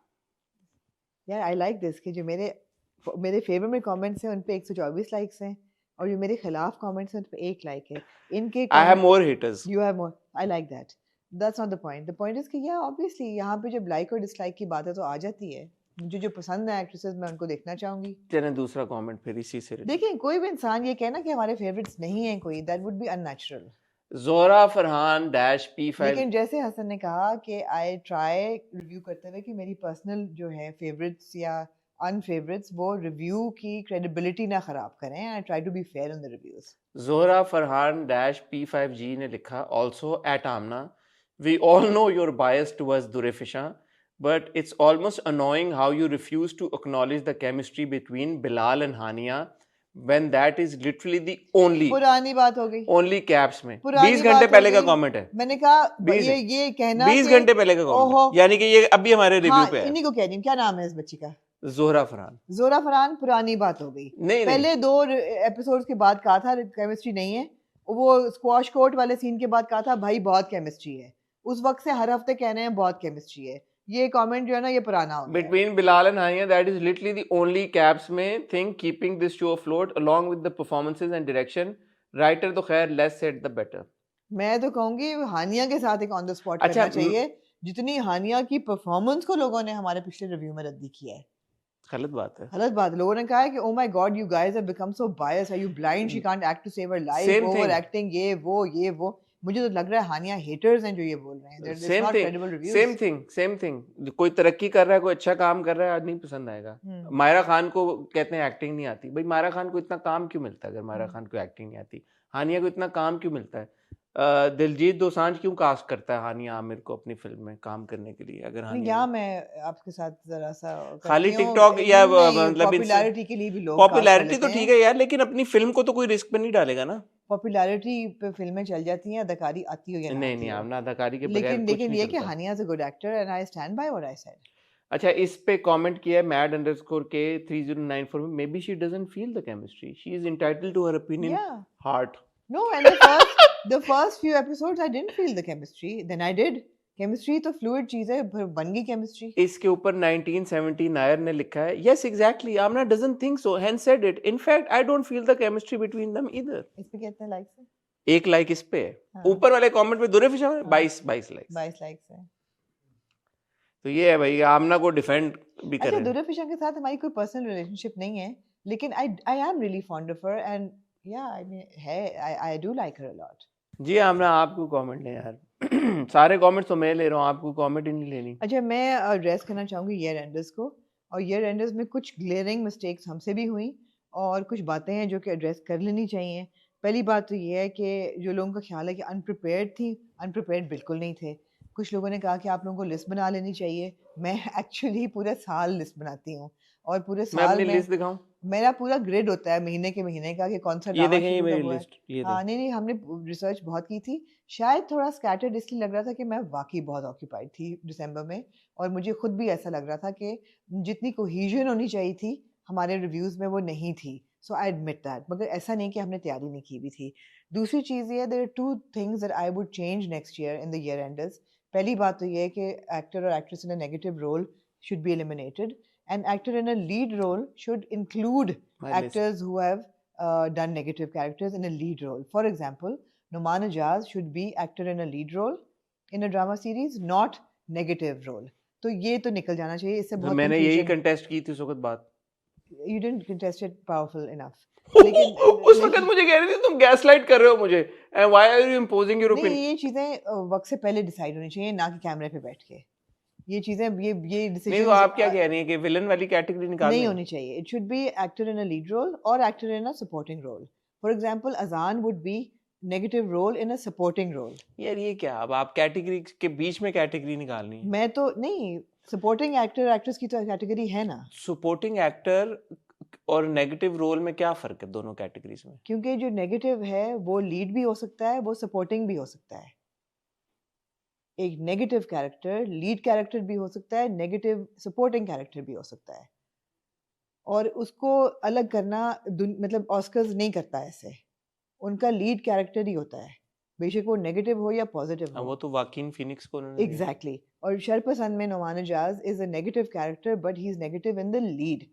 यार। आई लाइक दिस कि जो मेरे फेवर में कमेंट्स हैं उन पे 124 लाइक्स हैं और जो मेरे खिलाफ कमेंट्स हैं उन पे 1 लाइक है। इनके I have more haters, you have more, I like that, that's not the point. The point is कि यार ऑब्वियसली यहाँ पे जब लाइक और डिसलाइक की बात है तो आ जाती है, मुझे जो पसंद है एक्ट्रेसेस मैं उनको देखना चाहूंगी। चलें दूसरा कमेंट फिर इसी से देखिए, कोई भी इंसान ये कहना कि हमारे फेवरेट्स नहीं है कोई, that would be unnatural. Zohra Farhan -P5, लेकिन जैसे हसन ने कहा कि आई ट्राई रिव्यू करते हुए कि मेरी पर्सनल जो है फेवरेट्स या अनफेवरेट्स वो रिव्यू की क्रेडिबिलिटी ना खराब करें। I try to be fair in the reviews. Zohra Farhan -P5G ने लिखा also at Amna, we all know your bias towards Durefishan, but it's almost annoying how you refuse to acknowledge the chemistry between Bilal and Hania when that is literally the पुरानी बात हो गई, only caps में 20 पुरानी घंटे बात पहले हो का गई। कमेंट है, मैंने कहा 20 ये कहना 20 कि घंटे पहले का कमेंट ओहो, है, यानी कि ये अभी हमारे रिव्यू हाँ, पे है। इन्हीं को कह रही हूँ, क्या नाम है इस बच्ची का? जोहरा फरहान। जोहरा फरहान, पुरानी बात हो गई। नहीं पहले 2 एपिसोड्स के बाद कहा था केमिस्ट्री नहीं है, वो स्क्वॉश कोर्ट वाले सीन के बाद कहा था भाई बहुत केमिस्ट्री है। उस वक्त से हर हफ्ते कहने हैं बहुत केमिस्ट्री है। ये कमेंट जो है ना ये पुराना हो गया। Between Bilal and Hania, that is literally the only caps में thing keeping this show afloat, along with the performances and direction. Writer तो खैर less said the better. मैं तो कहूंगी हानिया के साथ एक ऑन द स्पॉट अच्छा, करना चाहिए, जितनी हानिया की परफॉर्मेंस को लोगों ने हमारे पिछले रिव्यू में रद्दी किया है। गलत बात है, गलत बात। लोगों ने कहा है कि oh my god you guys have become so biased, are you blind, she can't act to save her life, over acting, ये वो। मुझे तो लग रहा है हानिया हेटर्स हैं जो ये बोल रहे हैं। Same thing. कोई तरक्की कर रहा है, कोई अच्छा काम कर रहा है, आदमी पसंद आएगा। मायरा खान को कहते हैं एक्टिंग नहीं आती, भाई मायरा खान को इतना काम क्यों मिलता है? अगर मायरा खान को एक्टिंग नहीं आती, हानिया को इतना काम क्यों मिलता है? दिलजीत दोसांझ क्यों कास्ट करता है हानिया आमिर को अपनी फिल्म में काम करने के लिए? अगर नहीं, हानिया यहाँ मैं आपके साथ जरा सा खाली करती हूँ, टिकटॉक या मतलब पॉपुलैरिटी के लिए भी लोग कास्ट कर पॉपुलैरिटी लेते तो ठीक हैं। है यार, लेकिन अपनी फिल्म को तो कोई रिस्क पे नहीं डालेगा ना। पॉपुलैरिटी पे फिल्में चल जाती हैं, अदाकारी आती हो या ना नहीं आती नहीं, हो, आमना अदाकारी के बगैर लेकिन कुछ लेकिन नहीं ये कि चलता। Hania is a good actor and I stand by what I said. अच्छा, इस पे कमेंट किया है mad_k3094 में, may be she doesn't feel the chemistry, she is entitled to her opinion, Yeah. Heart. No, and the first few episodes I didn't feel the chemistry. Then I did. Chemistry तो fluid चीज है, फिर बन गई chemistry. इसके ऊपर 1970 नायर ने लिखा है, yes exactly, Amna doesn't think so, hence said it, in fact I don't feel the chemistry between them either। इस पे कितने लाइक्स हैं? एक लाइक इस पे है। हाँ। ऊपर वाले कमेंट पे दुरे फिशा में 22 लाइक्स। 22 लाइक्स हैं। तो ये है भाई, आमना को डिफेंड भी कर अच्छा, रहे हैं। दुर्गा फिशा के साथ हमारी कोई पर्सनल रिलेशनशिप नहीं है, लेकिन I am really fond of her and yeah, I mean I do like her a lot. जी आमना, आपको कमेंट लें यार। सारे कमेंट्स तो मैं ले रहा हूँ, आपको कमेंट ही नहीं लेनी। अच्छा, मैं एड्रेस करना चाहूँगी ईयर एंडर्स को, और ईयर एंडर्स में कुछ ग्लेयरिंग मिस्टेक्स हमसे भी हुई और कुछ बातें हैं जो कि एड्रेस कर लेनी चाहिए। पहली बात तो ये है कि जो लोगों का ख्याल है कि अनप्रिपेयर्ड थी, अनप्रिपेयर्ड बिल्कुल नहीं थे। कुछ लोगों ने कहा कि आप लोगों को लिस्ट बना लेनी चाहिए। मैं एक्चुअली पूरे साल लिस्ट बनाती हूँ, और पूरे मैं साल अपनी में लिस्ट दिखाऊं? मेरा पूरा ग्रिड होता है महीने के महीने का कि कौन सा ये ड्रामा देखें, ये शुरू मेरी कब हुआ है। लिस्ट, ये हाँ, देखें। नहीं हमने रिसर्च बहुत की थी। शायद थोड़ा स्कैटर्ड इसलिए लग रहा था कि मैं वाकई बहुत ऑक्यूपाइड थी दिसंबर में, और मुझे खुद भी ऐसा लग रहा था कि जितनी कोहेजन होनी चाहिए थी हमारे रिव्यूज़ में वो नहीं थी। सो आई एडमिट दैट, मगर ऐसा नहीं कि हमने तैयारी नहीं की भी थी। दूसरी चीज़ ये, there are 2 things that I would change next year in the year enders. पहली बात तो ये है कि एक्टर और actress in a negative role should be eliminated, and actor in a lead role should include My list. actors who have done negative characters in a lead role. For example, Noman Ijaz should be actor in a lead role in a drama series, not negative role. तो ये तो निकल जाना चाहिए, इससे तो बहुत मैंने यही confusion। कंटेस्ट की थी उस वक्त बात। You didn't contest it powerful enough. उस वक्त मुझे कह रही थी तुम गैसलाइट कर रहे हो मुझे, and why are you imposing your नहीं, opinion? ये चीजें वक्त से पहले डिसाइड होनी चाहिए, ना कि कैमरे पे बैठ के। ये चीजें ये नहीं, डिसीजन तो आप क्या कह रही हैं कि विलन वाली कैटेगरी निकालनी नहीं है? होनी चाहिए। It should be actor in a lead role और actor in a supporting role. For example, Azaan would be negative role in a supporting role. यार ये क्या, अब आप कैटेगरी के बीच में कैटेगरी निकालनी है? मैं तो नहीं, सपोर्टिंग एक्टर एक्ट्रेस की तो कैटेगरी है ना, सपोर्टिंग एक्टर और नेगेटिव रोल में क्या फर्क है दोनों कैटेगरीज में? क्योंकि जो नेगेटिव है वो लीड भी हो सकता है, वो सपोर्टिंग भी हो सकता है। एक नेगेटिव कैरेक्टर लीड कैरेक्टर भी हो सकता है, नेगेटिव सपोर्टिंग कैरेक्टर भी हो सकता है, और उसको अलग करना मतलब ऑस्कर्स नहीं करता ऐसे। उनका लीड कैरेक्टर ही होता है, बेशक वो नेगेटिव हो या पॉजिटिव हो। वो तो वाकिन फिनिक्स को उन्होंने दिया। एग्जैक्टली। और शरपसंद में Noman Ijaz is a negative character but he is negative in the lead.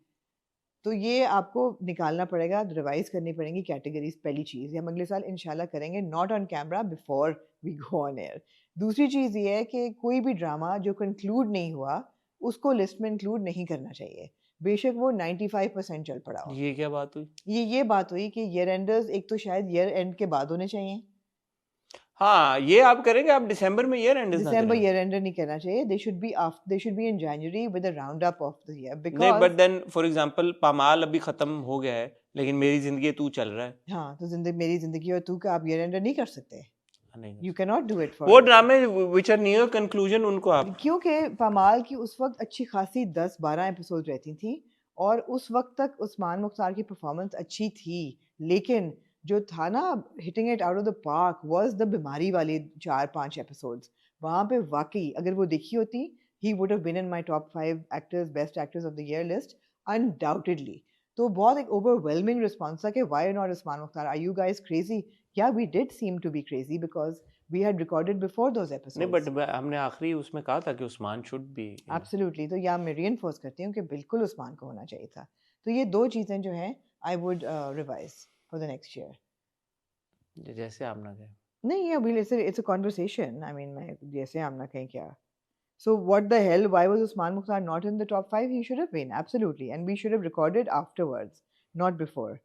तो ये आपको निकालना पड़ेगा, रिवाइज करनी पड़ेंगी कैटेगरीज। पहली चीज़ ये हम अगले साल इंशाल्लाह करेंगे, not on camera, before we go on air. दूसरी चीज़ ये है कि कोई भी ड्रामा जो कंक्लूड नहीं हुआ उसको लिस्ट में इंक्लूड नहीं करना चाहिए, बेशक वो 95% चल पड़ा हो। ये क्या बात हुई? ये बात हुई कि ईयर एंडर्स एक तो शायद ईयर एंड के बाद होने चाहिए। हाँ, ये आप करेंगे, आप दिसंबर में ईयर एंड दिसंबर ईयर एंडर नहीं करना चाहिए, they should be after, they should be in January with a round up of the year. नहीं, because but then for example Paamal अभी खत्म हो गया है, लेकिन मेरी जिंदगी तू चल रहा है। हाँ, तो जिंदगी मेरी जिंदगी और तू का आप ईयर एंडर नहीं कर सकते। नहीं, you can not do it for वो ड्रामे व्हिच आर नियर कंक्लूजन उनको आप, क्योंकि पामाल की उस वक्त अच्छी खासी 10-12 एपिसोड रहती थी, और उस वक्त तक उस्मान मुख्तार की परफॉर्मेंस अच्छी थी, लेकिन जो था ना hitting it out of the park was the बीमारी वाले 4-5 एपिसोड्स। वहाँ पे वाकई अगर वो देखी होती, he would have been in my top 5 actors, best actors of the year list undoubtedly. तो बहुत एक ओवरवेलमिंग रिस्पॉन्स था कि why not Usman Mukhtar, are you guys crazy? या we did seem to be crazy because we had recorded before those episodes. नहीं, बट हमने आखिरी उसमें कहा था कि उस्मान शुड बी। Absolutely. तो यहाँ मैं reinforce करती हूँ कि बिल्कुल उस्मान को होना चाहिए था। तो ये दो चीज़ें जो हैं I would revise for the next year. जैसे आप ना कहें। नहीं, अभी it's a conversation. I mean, मैं जैसे हम ना कहें क्या। So what the hell? Why was Usman Mukhtar not in the top 5? He should have been, absolutely, and we should have recorded afterwards, not before.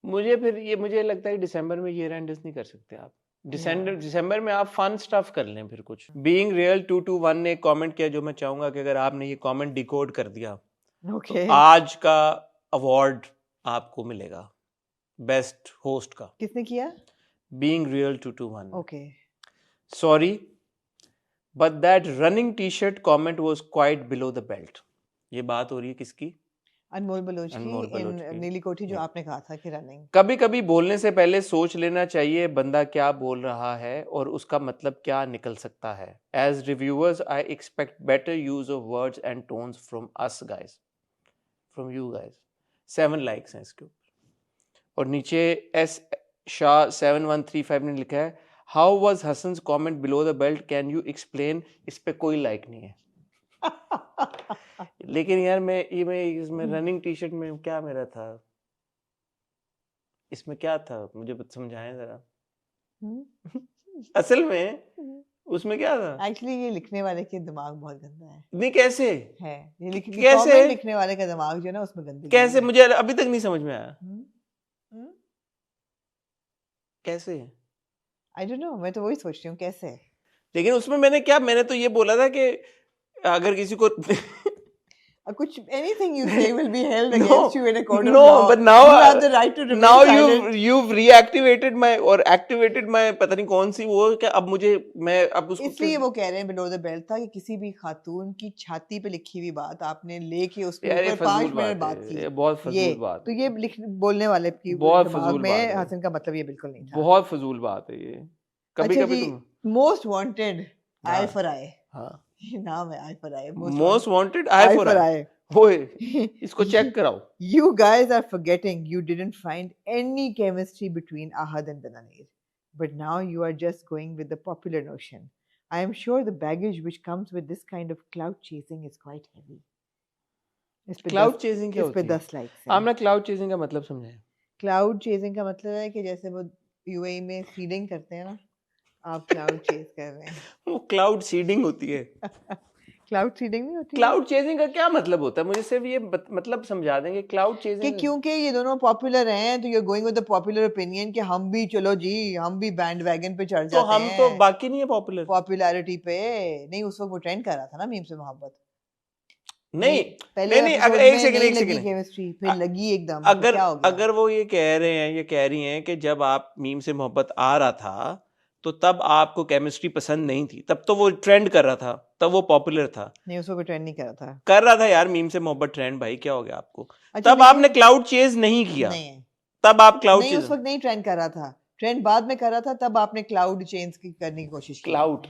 मुझे लगता है दिसंबर में ईयर एंड नहीं कर सकते आप। दिसंबर में आप फन स्टफ कर लें फिर कुछ। बीइंग रियल 221 ने कमेंट किया, जो मैं चाहूंगा कि अगर आपने ये कमेंट डिकोड कर दिया, Okay. तो आज का अवार्ड आपको मिलेगा बेस्ट होस्ट का। किसने किया? being real 221. Okay. Sorry, but that running t-shirt comment was quite below the belt. ये बात हो रही है किसकी? अनमोल बलोच की अनमोल बलोच इन की। नीली कोठी जो Yeah. आपने कहा था कि रनिंग कभी कभी बोलने से पहले सोच लेना चाहिए बंदा क्या बोल रहा है और उसका मतलब क्या निकल सकता है. As reviewers, I expect better use of words and tones from us guys. From you guys. 7 likes हैं इसके ऊपर. और नीचे S शाह 7135 ने लिखा है How was Hassan's comment below the belt? Can you explain? इस पे कोई लाइक नहीं है. लेकिन यार मैं इसमें रनिंग टी शर्ट में क्या मेरा था, इसमें क्या था, मुझे समझाएं जरा. असल में उसमें क्या था? एक्चुअली ये लिखने वाले के दिमाग बहुत गंदा है. नहीं कैसे ये लिखने कैसे? कमेंट लिखने वाले का दिमाग जो है ना उसमें गंदगी कैसे है. मुझे अभी तक नहीं समझ में आया. कैसे? आई डोंट नो, मैं तो वही सोच रही हूँ कैसे. लेकिन उसमें मैंने तो ये बोला था कि अगर किसी को कुछ anything you say will be held No, against you in a court of no, law. but now You have the right to remain now silent. you've reactivated my or activated my पता नहीं कौन सी वो कि अब मुझे मैं अब उसको इसलिए वो कह रहे हैं below the belt था कि किसी भी खातून की छाती पे लिखी हुई बात आपने लेके उसके यार ये ऊपर 5 फजूल मिनट बात बात है, की. ये बहुत ये फजूल बात तो है. ये बोलने वाले की बहुत दिमाग फजूल बात में है. हसन का मतलब ये बिल्कुल नहीं था. बहुत फजूल बात है ये. कभी अच्छा कभी जी, तुम मोस्ट वांटेड आई हाँ. For eye. हाँ, ये नाम है eye for eye. Most wanted eye for eye. ओए इसको चेक कराओ. You guys are forgetting you didn't find any chemistry between Ahad and Dananir. But now you are just going with the popular notion. I am sure the baggage which comes with this kind of cloud chasing is quite heavy. Cloud chasing क्या इस पे होती है? 10 लाइक्स हैं. आपने क्लाउड चेजिंग का मतलब समझाया. क्लाउड चेजिंग का मतलब है कि जैसे वो यूएई में सीडिंग करते हैं ना, आप क्लाउड चेज कर रहे हैं. वो क्लाउड सीडिंग होती है. क्लाउड सीडिंग नहीं होती. क्लाउड चेजिंग का क्या मतलब होता है? मुझे सिर्फ ये मतलब समझा देंगे. क्लाउड कि चेजिंग क्योंकि ये दोनों पॉपुलर हैं तो you are going with the popular opinion कि हम भी चलो जी, हम भी बैंड वैगन पे चढ़ तो जाते हम हैं. तो बाकी नहीं है पॉपुलर. पॉपुलैरिटी पे नहीं, उस वक्त वो ट्रेंड कर रहा था ना मीम से मोहब्बत. नहीं पहले नहीं episode अगर में एक सेकंड नहीं एक लगी सेकंड केमिस्ट्री, फिर लगी एकदम. तो अगर क्या हो गया? अगर वो ये कह रहे हैं, ये कह रही हैं कि जब आप मीम से मोहब्बत आ रहा था तो तब आपको केमिस्ट्री पसंद नहीं थी, तब तो वो ट्रेंड कर रहा था, तब वो पॉपुलर था. नहीं, उसको कोई ट्रेंड नहीं कर रहा था. कर रहा था यार मीम से मोहब्बत ट्रेंड. भाई क्या हो गया आपको? अच्छा, तब आपने क्लाउड चेज नहीं किया. नहीं तब आप क्लाउड नहीं, उस चेज वक्त नहीं ट्रेंड कर रहा था. ट्रेंड बाद में कर रहा था, तब आपने क्लाउड चेंज की करने की कोशिश की. क्लाउड.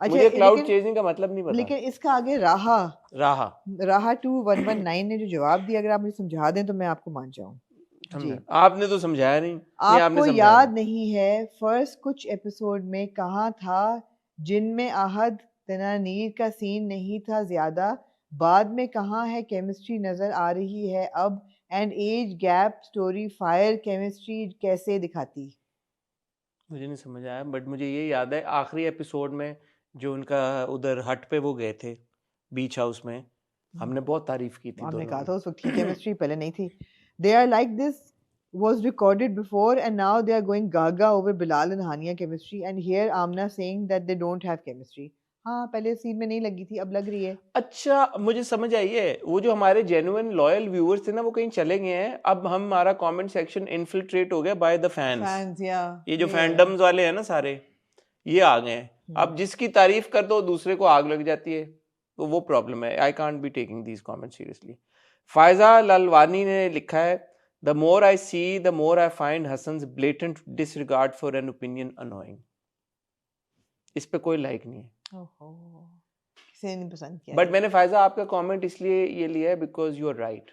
अच्छा, मुझे क्लाउड लेकिन चेजिंग का मतलब नहीं पता. लेकिन इसका आगे राहा राहा 2119 ने जो जवाब दिया, अगर आप मुझे समझा दें तो मैं आपको मान जाऊं. जी, आपने तो समझाया नहीं. आपको याद नहीं है फर्स्ट कुछ एपिसोड में कहा था जिनमें आहद तनानीर का सीन नहीं था ज्यादा, बाद में कहा है केमिस्ट्री नजर आ रही है अब, and age gap story fire chemistry कैसे दिखाती. मुझे नहीं समझ आया, बट मुझे ये याद है आखिरी एपिसोड में जो उनका उधर हट पे वो गए थे बीच हाउस में, हमने बहुत तारीफ की थी. आपने कहा था उस वक्त केमिस्ट्री पहले नहीं थी. They are like this was recorded before and now they are going gaga over Bilal and Hania chemistry, and here Amna saying that they don't have chemistry. हाँ, पहले सीन में नहीं लगी थी, अब लग रही है. अच्छा मुझे समझ आई है. वो जो हमारे जेन्युइन लॉयल व्यूअर्स थे ना, वो कहीं चले गए हैं. अब हमारा कमेंट सेक्शन इन्फिल्ट्रेट हो गया बाय द फैंस. ये जो फैंडम्स वाले हैं ना सारे, ये आ गए हैं. अब जिसकी तारीफ कर दो दूसरे को आग लग जाती है, तो वो प्रॉब्लम है. I can't be taking these comments seriously. Faiza Lalwani ने लिखा है The more I see, the more I find Hassan's blatant disregard for an opinion annoying. इस पे कोई लाइक नहीं है. किसी ने नहीं पसंद किया. बट मैंने फायजा आपका कमेंट इसलिए ये लिया है because you are right.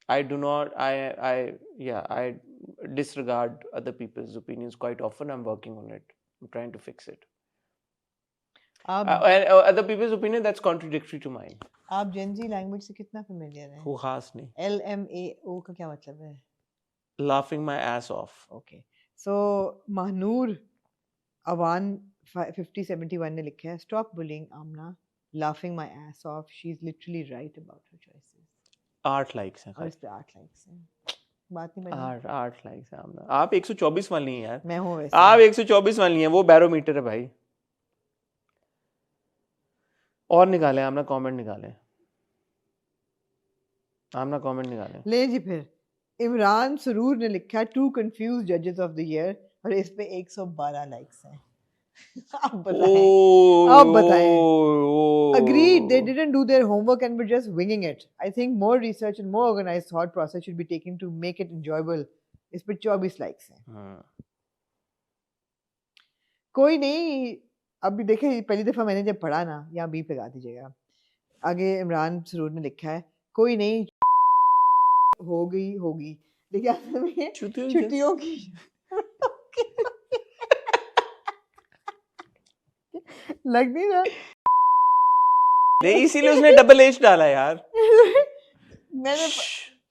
I do not I disregard other people's opinions quite often. I'm working on it. I'm trying to fix it. And other people's opinion that's contradictory to mine. आप जेनजी लैंग्वेज से कितना फेमिलियर हैं? वो खास नहीं. LMAO का क्या मतलब है? Laughing my ass off. Okay. So Mahnoor Awan 5071 ने लिखा है stop bullying Amna, laughing my ass off. She's literally right about her choices. 8 likes हैं. और इस पे 8 लाइक्स हैं. बात नहीं बनी. 8 लाइक्स हैं आमना. आप 124 वाली हैं यार. मैं हूँ वैसे. आप 124 वाली हैं. वो बैरोमीटर है भाई. और निकालें आमना, कमेंट निकालें आमना, कमेंट निकालें. ले जी फिर. इमरान सरूर ने लिखा टू कंफ्यूज जजेस ऑफ द ईयर, और इस पे 112 लाइक्स हैं। आप बताएं, आप बताएं। Agreed, they didn't do their homework and were just winging it. I think more research and more organized thought process should be taken to make it enjoyable. इस पे 24 लाइक्स हैं। कोई नहीं, अभी देखे पहली दफा मैंने जब पढ़ा ना, यहाँ बीप लगा दीजिएगा। आगे इमरान सरूर ने लिखा है, कोई नहीं होगी लेकिन असल में छुट्टियों की लग नहीं रहा, नहीं इसीलिए उसने डबल एच डाला यार। मैंने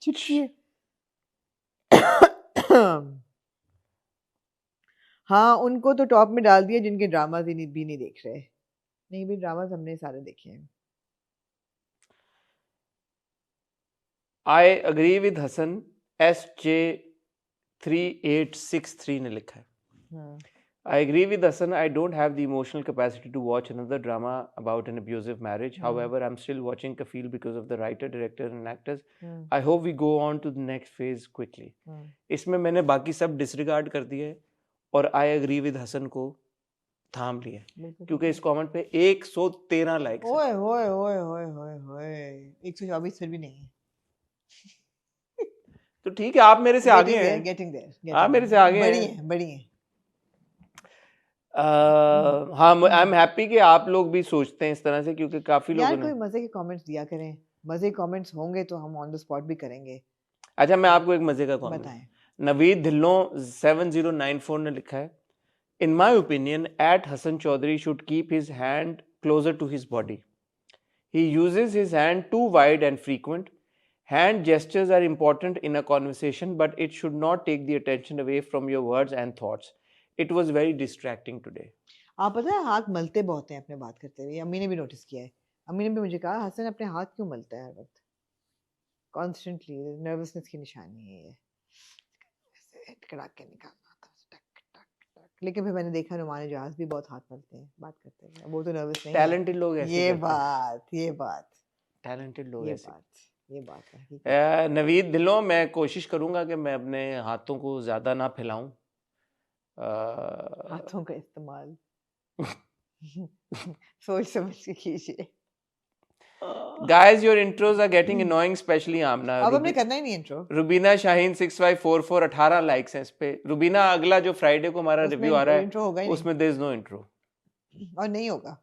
छुट्टी हाँ, उनको तो टॉप में डाल दिया जिनके ड्रामाज भी नहीं देख रहे। नहीं भी ड्रामाज हमने सारे देखे हैं। I agree with Hassan, SJ3863 ने लिखा है। I agree with Hassan, I don't have the emotional capacity to watch another drama about an abusive marriage. However, I'm still watching Kafil because of the writer, director and actors. I hope we go on to the next phase quickly. इसमें मैंने बाकी सब डिसरिगार्ड कर दिए और I agree with Hassan को थाम लिया क्योंकि इस कमेंट पे 113 लाइक्स हैं। ओए ओए ओए ओए ओए ओए 124 फिर भी नहीं है। तो ठीक है, आप मेरे से आगे हैं। गेटिंग देयर, आप मेरे से आगे हैं। बड़ी हैं। हाँ, आई एम हैप्पी कि आप लोग भी सोचते हैं इस तरह से, क्योंकि काफी लोग यार कोई मजे के कमेंट्स दिया करें, मजे के कमेंट्स होंगे तो हम ऑन द स्पॉट भी करेंगे। अच्छा, मैं आपको एक मजे का कमेंट बताएं। नवीद ढिल्लों 7094 ने लिखा है, in my opinion at Hasan Chaudhry should keep his hand closer to his body. He uses his hand too wide and frequent. Hand gestures are important in a conversation, but it should not take the attention away from your words and thoughts. It was very distracting today. आप पता है हाथ मलते बहुत हैं अपने बात करते हुए। अम्मी ने भी नोटिस किया है। अम्मी ने भी मुझे कहा, हसन अपने हाथ क्यों मलता है हर वक्त? कॉन्स्टेंटली नर्वसनेस की निशानी है ये। कड़ा के निकालना था, टक टक टक। लेकिन फिर मैंने देखा नुमान जहाज भी बहुत हाथ मलते हैं बात करते हैं। वो तो नर्वस नहीं। टैलेंटेड लोग ऐसे ये बात टैलेंटेड लोग ऐसे। ये बात है। नवीद दिलों, मैं कोशिश करूंगा कि मैं अपने हाथों को ज्यादा ना फैलाऊं। हाथों का इस्तेमाल सोच समझ के कीजिए। Guys, your intros are getting annoying, especially आमना। अब हमने करना ही नहीं इंट्रो। रुबीना शाहीन 6544 18 लाइक्स हैं इस पे। रुबीना, अगला जो फ्राइडे को हमारा रिव्यू आ रहा है उसमें there is no intro और नहीं होगा।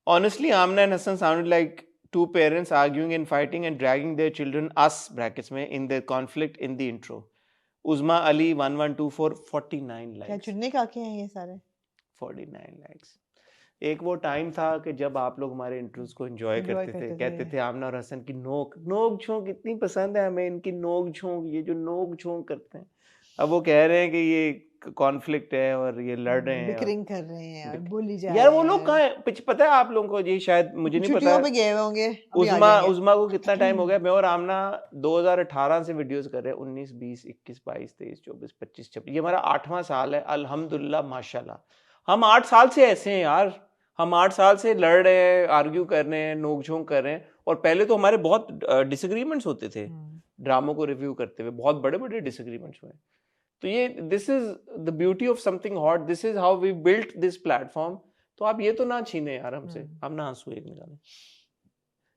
Honestly, Amna and Hassan sounded like two parents arguing and fighting and dragging their children, us brackets में, in their conflict in the intro. Uzma Ali 1124 49 likes. क्या चुनने का क्या है ये सारे? 49 likes. एक वो टाइम था कि जब आप लोग हमारे इंट्रोज को एंजॉय करते थे, कहते थे आमना और हसन की नोक झोंक इतनी पसंद है हमें, इनकी नोक झोंक, ये जो नोक झोंक करते हैं। अब वो कह रहे हैं कि ये कॉन्फ्लिक्ट है और ये लड़ रहे हैं, बिकरिंग कर रहे हैं और बोली जा रहे हैं। यार वो लोग कहाँ हैं? पता है आप लोगों को? ये शायद मुझे नहीं पता। छुट्टियों पे गए होंगे। उज़मा को कितना टाइम हो गया? मैं और आमना 2018 से वीडियोस कर रहे हैं। 19 20 21 22 23 24 25 26, ये हमारा 8वां साल है। अल्हम्दुलिल्लाह माशाल्लाह, हम 8 साल से ऐसे हैं यार। हम 8 साल से लड़ रहे हैं, आर्ग्यू कर रहे हैं, नोक-झोंक कर रहे हैं। और पहले तो हमारे बहुत डिसएग्रीमेंट्स होते थे ड्रामों को रिव्यू करते हुए, बहुत बड़े-बड़े डिसएग्रीमेंट्स हुए। तो ये this is the beauty of something hot, this is how we built this platform. तो आप ये तो ना छीने यार हमसे। हम ना आंसू एक निकालें,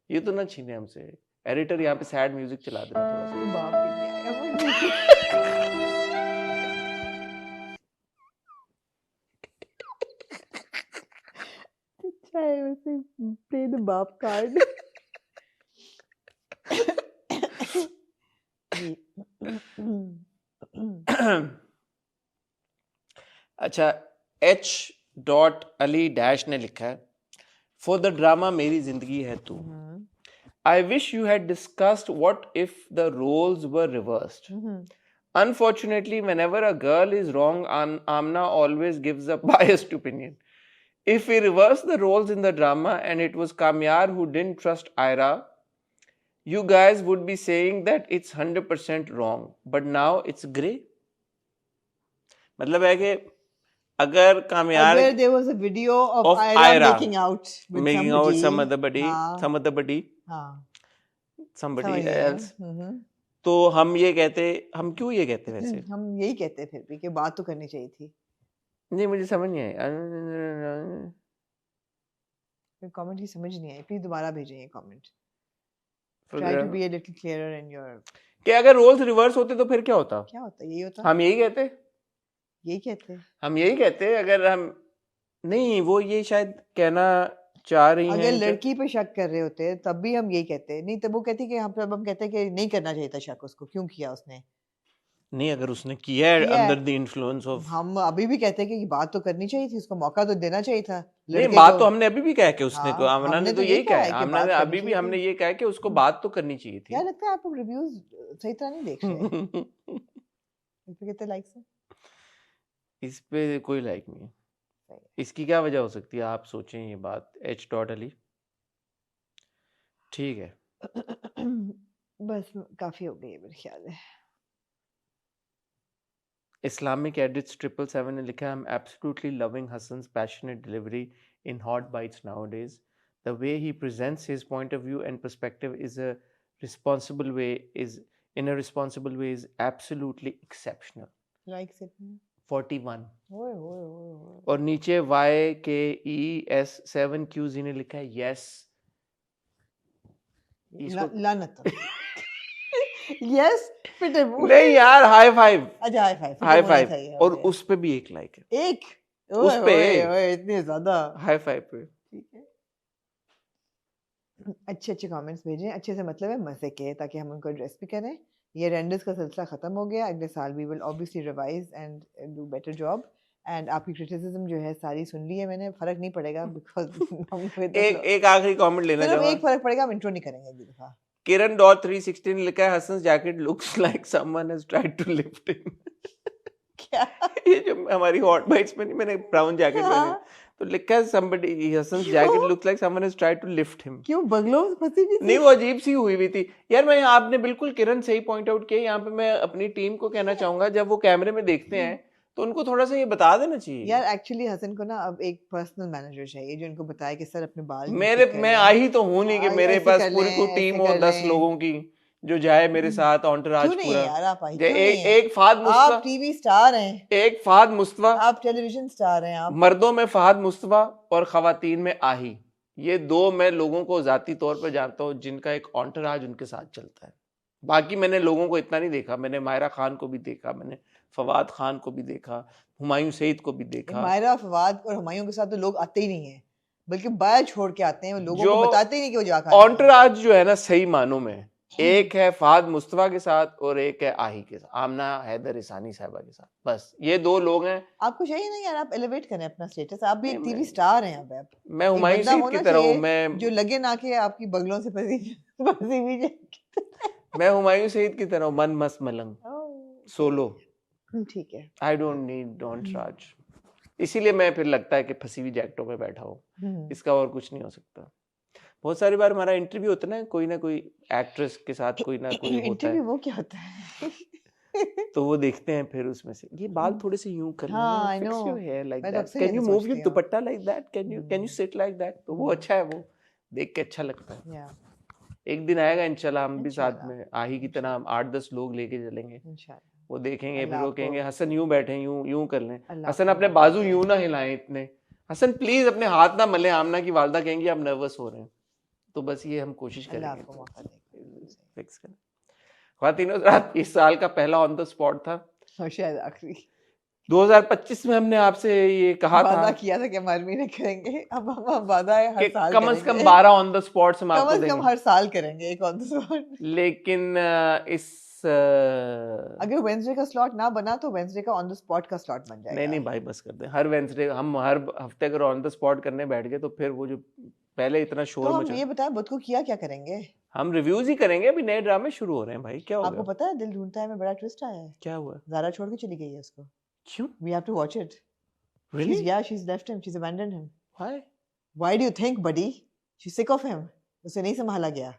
ये तो ना छीने हमसे। एडिटर यहाँ पे सैड म्यूजिक चला देना थोड़ा सा। प्ले द बाप कार्ड। अच्छा, H.Ali डैश ने लिखा है, फॉर द ड्रामा मेरी जिंदगी है तू, I wish you had discussed what if the roles were reversed. Unfortunately, whenever a girl is wrong, Amna always gives a biased opinion. If we reverse the roles in the drama and it was Kamyar who didn't trust Ira, you guys would be saying that it's 100% wrong. But now it's grey. मतलब है कि अगर कामयार, अगर there was a video of Ira making out with somebody, somebody else, तो हम ये कहते, हम क्यों ये कहते वैसे? हम यही कहते फिर भी कि बात तो करनी चाहिए थी। नहीं मुझे समझ नहीं आई। कमेंट की समझ नहीं आई, प्लीज दोबारा भेजें ये कमेंट। फिर try to be a little clearer in your. कि अगर रोल्स रिवर्स होते तो फिर क्या होता? क्या होता, यही होता, हम यही कहते, यही कहते। हम यही कहते अगर हम, नहीं वो ये शायद कहना चाह रही हैं अगर कि लड़की पे शक कर रहे होते तब भी हम यही कहते, नहीं तब वो कहती कि हम कहते कि नहीं करना चाहिए था शक उसको, क्यों किया उसने। नहीं अगर उसने किया है किया है, अंडर द इन्फ्लुएंस ऑफ, हम अभी भी कहते हैं कि बात तो करनी चाहिए थी, उसको मौका तो देना चाहिए था नहीं लड़के बात को। तो हमने अभी भी कहा कि उसने हाँ, तो, आमना हमने ने तो तो यही यही कहा कहा है है, कि आमना बात ने करनी अभी भी चाहिए हमने थी। ये कहा है कि उसको बात तो करनी चाहिए क्या थी। लगता है आप रिव्यूज सही तरह नहीं देख रहे? इस पे कितने लाइक्स हैं? इस पे कोई लाइक नहीं है। सही है। इसकी क्या वजह हो सकती है आप सोचें ये बात, एच डॉट अली। ठीक है, बस काफी हो गई है मेरे ख्याल है। इस्लामिक एडिट्स 777 ने लिखा है, I am absolutely loving Hassan's passionate delivery in hot bytes nowadays, the way he presents his point of view and perspective is a responsible way, is in a responsible way, is absolutely exceptional. Likes इतने 41। ओए ओए ओए और नीचे YKES7QZ ने लिखा है यस। इसको लानत। यस पिटे मुंह। नहीं यार, हाई फाइव, अच्छा हाई फाइव, हाई होना फाइव। चाहिए, और हो गया। उस पे भी एक लाइक है, एक उस ओए पे ओए ओए इतने ज्यादा। हाई फाइव पे। ठीक है, अच्छे अच्छे कमेंट्स भेजें, अच्छे से मतलब है मजे के, ताकि हम उनको एड्रेस भी करें। ये रेंडर्स का सिलसिला खत्म हो गया, अगले साल we will obviously revise and do better job. And आपकी क्रिटिसिज्म जो है सारी सुन ली है मैंने, फर्क नहीं पड़ेगा बिकॉज हम एक आखिरी कमेंट लेना सिर्फ चाहूंगा। एक फर्क पड़ेगा, हम इंट्रो नहीं करेंगे अगली दफा। किरण डॉट 360 ने लिखा है, Hassan's jacket looks like someone has tried to lift him. क्या? ये जो हमारी हॉट बाइट्स में नहीं, मैंने ब्राउन जैकेट पहनी, हाँ, तो लिखा है somebody हसन्स क्यों? Jacket looks like someone has tried to lift him. क्यों बगलों में फंसी भी नहीं थी? वो अजीब सी हुई भी थी यार। मैं, आपने बिल्कुल किरण सही पॉइंट आउट किया। यहाँ पे मैं अपनी टीम को कहना चाहूंगा, जब वो कैमरे में देखते हैं तो उनको थोड़ा सा ये बता देना चाहिए। यार एक्चुअली हसन को ना अब एक पर्सनल मैनेजर चाहिए जो इनको बताए कि सर अपने बाल मेरे, मैं आ ही तो हूं नहीं कि मेरे ऐसे पास कर पूरी लें, कोई टीम ऐसे हो कर 10 लें। लोगों की जो जाए मेरे साथ, ऑन्टराज क्यों नहीं पूरा। है यार, आप आई जे क्यों नहीं है? एक फाद आप मुस्तफा, टीवी स्टार हैं, एक फाद मुस्तफा, आप टेलीविजन स्टार हैं, आप मर्दों में फहद मुस्तफा और खवातीन में आही, ये दो मैं लोगों को जाती तौर पर जानता हूँ जिनका एक ऑन्टराज उनके साथ चलता है। बाकी मैंने लोगों को इतना नहीं देखा, मैंने मायरा खान को भी देखा, मैंने फवाद खान को भी देखा, हुमायूं सईद को भी देखा। मायरा फवाद और हुमायूं के साथ तो लोग आते ही नहीं है, बल्कि बाय छोड़ के आते हैं, वो लोगों जो को बताते ही नहीं कि वो जा कहाँ रहे हैं। ऑन्टराज जो है ना सही मानों में, एक है फहद मुस्तफा के साथ और एक है आही के साथ, आमना हैदर इसानी साहबा के साथ, बस ये दो लोग हैं। आपको चाहिए नहीं यार, आप एलिवेट करें अपना स्टेटस, आप भी एक नहीं, टीवी स्टार हैं। अब आप मैं एक हुमायूं बंदा सईद की होना तरह हूँ, चाहिए मैं जो लगे ना कि आपकी बगलों से फंसी हुई जाए। मैं हुमायूं सईद की तरह हूँ, मन मस्त मलंग सोलो। ठीक है। आई डोंट नीड ऑन्टराज, इसीलिए मैं फिर लगता है कि फंसी हुई जैकेटों में बैठा हूँ, इसका और कुछ नहीं हो सकता। बहुत सारी बार हमारा इंटरव्यू होता है ना कोई एक्ट्रेस के साथ कोई ना कोई होता इंटरव्यू है, वो क्या होता है? तो वो देखते हैं फिर उसमें से ये बाल थोड़े से यूं कर हाँ, I लेना, fix know. Your hair like मैं तो दैट, अक्सर कैन ये यू तो मूव सोचती योर हूँ। दुपट्टा like that, can you sit like that, तो वो अच्छा है, वो देख के अच्छा लगता है। या एक दिन आएगा इंशाल्लाह, हम भी साथ इंशाल्लाह, में आही की तरह हम 8-10 लोग लेके चलेंगे, इंशाल्लाह। वो देखेंगे, फिर अल्लाह वो आपको कहेंगे हसन यूं बैठे, यूं यूं कर लें, अल्लाह हसन आपको अपने मौका बाजू दे। यूं ना हिलाएं इतने, हसन प्लीज अपने हाथ ना मले, आमना की वालदा कहेंगी आप नर्वस हो रहे हैं, तो बस ये हम कोशिश अल्लाह करेंगे आपको मौका दे। फिक्स करें। ख्वातीनो हज़रात, इस साल का पहला ऑन द स्पॉट था, और शायद आखिरी 2025 में हमने आपसे ये कहा था वादा किया था कि हम हर महीने करेंगे, अब हम वादा है हर कि साल कम से कम करेंगे। 12 ऑन द स्पॉट्स हम कम आपको से कम देंगे, हर साल करेंगे एक ऑन द स्पॉट। लेकिन इस अगर वेंसडे का स्लॉट ना बना तो वेंसडे का ऑन द स्पॉट का स्लॉट बन जाएगा। नहीं भाई बस कर दे, हर वेंसडे हम हर हफ्ते अगर ऑन द स्पॉट करने बैठ गए तो फिर वो जो पहले इतना तो शोर हम मचा, ये बताएं बुध को किया क्या करेंगे? हम रिव्यूज ही करेंगे, अभी नए ड्रामे शुरू हो रहे हैं भाई। क्या हो आपको गया? पता है दिल ढूंढता है में बड़ा ट्विस्ट आया है। क्या हुआ? ज़ारा छोड़ के चली गई है उसको। क्यों? We have to watch it. Really? She's left him. She's abandoned him. Why? Why do you think, buddy? She's sick of him. उसे नहीं संभाला गया।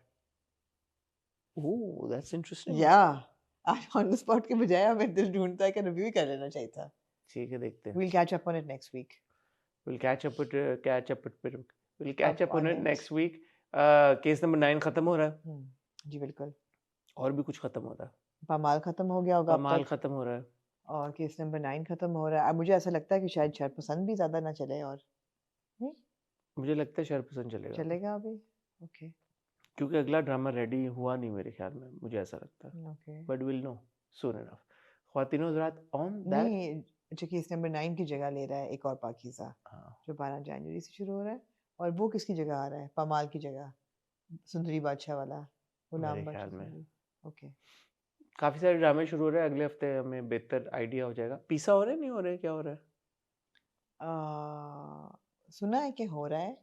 Oh, that's interesting. Yeah. आज ऑन द स्पॉट के बजाय हमें दिल ढूंढता है का रिव्यू ही कर लेना चाहिए था। ठीक है, देखते हैं। We'll catch up on it next week. We'll catch up on it on next it. week. Case number 9 खत्म हो रहा है। जी बिल्कुल। और भी कुछ खत्म हो रहा है, पामाल खत्म हो गया होगा अब कमाल तक, खत्म हो रहा है, और केस नंबर 9 खत्म हो रहा है। अब मुझे ऐसा लगता है कि शायद शरपसंद भी ज्यादा ना चले, और नहीं मुझे लगता है शरपसंद चलेगा चलेगा अभी। ओके क्योंकि अगला ड्रामा रेडी हुआ नहीं मेरे ख्याल में, मुझे ऐसा लगता है, okay. But will know soon enough. ख्वातीन हज़रात ऑन दैट, नहीं, जो केस नंबर 9 की जगह ले रहा है एक और पाकीज़ा, हाँ जो 12 जनवरी से शुरू हो रहा है, और वो किसकी जगह आ रहा है? पामाल की जगह, सुंदरी बादशाह वाला, गुलाम मेरे ख्याल बादशाह में सुंदरी। ओके काफी सारे ड्रामे शुरू हो रहे हैं, अगले हफ्ते हमें बेहतर आइडिया हो जाएगा। पीसा हो रहा है, नहीं हो रहा है, क्या हो रहा है? सुना है कि हो रहा है,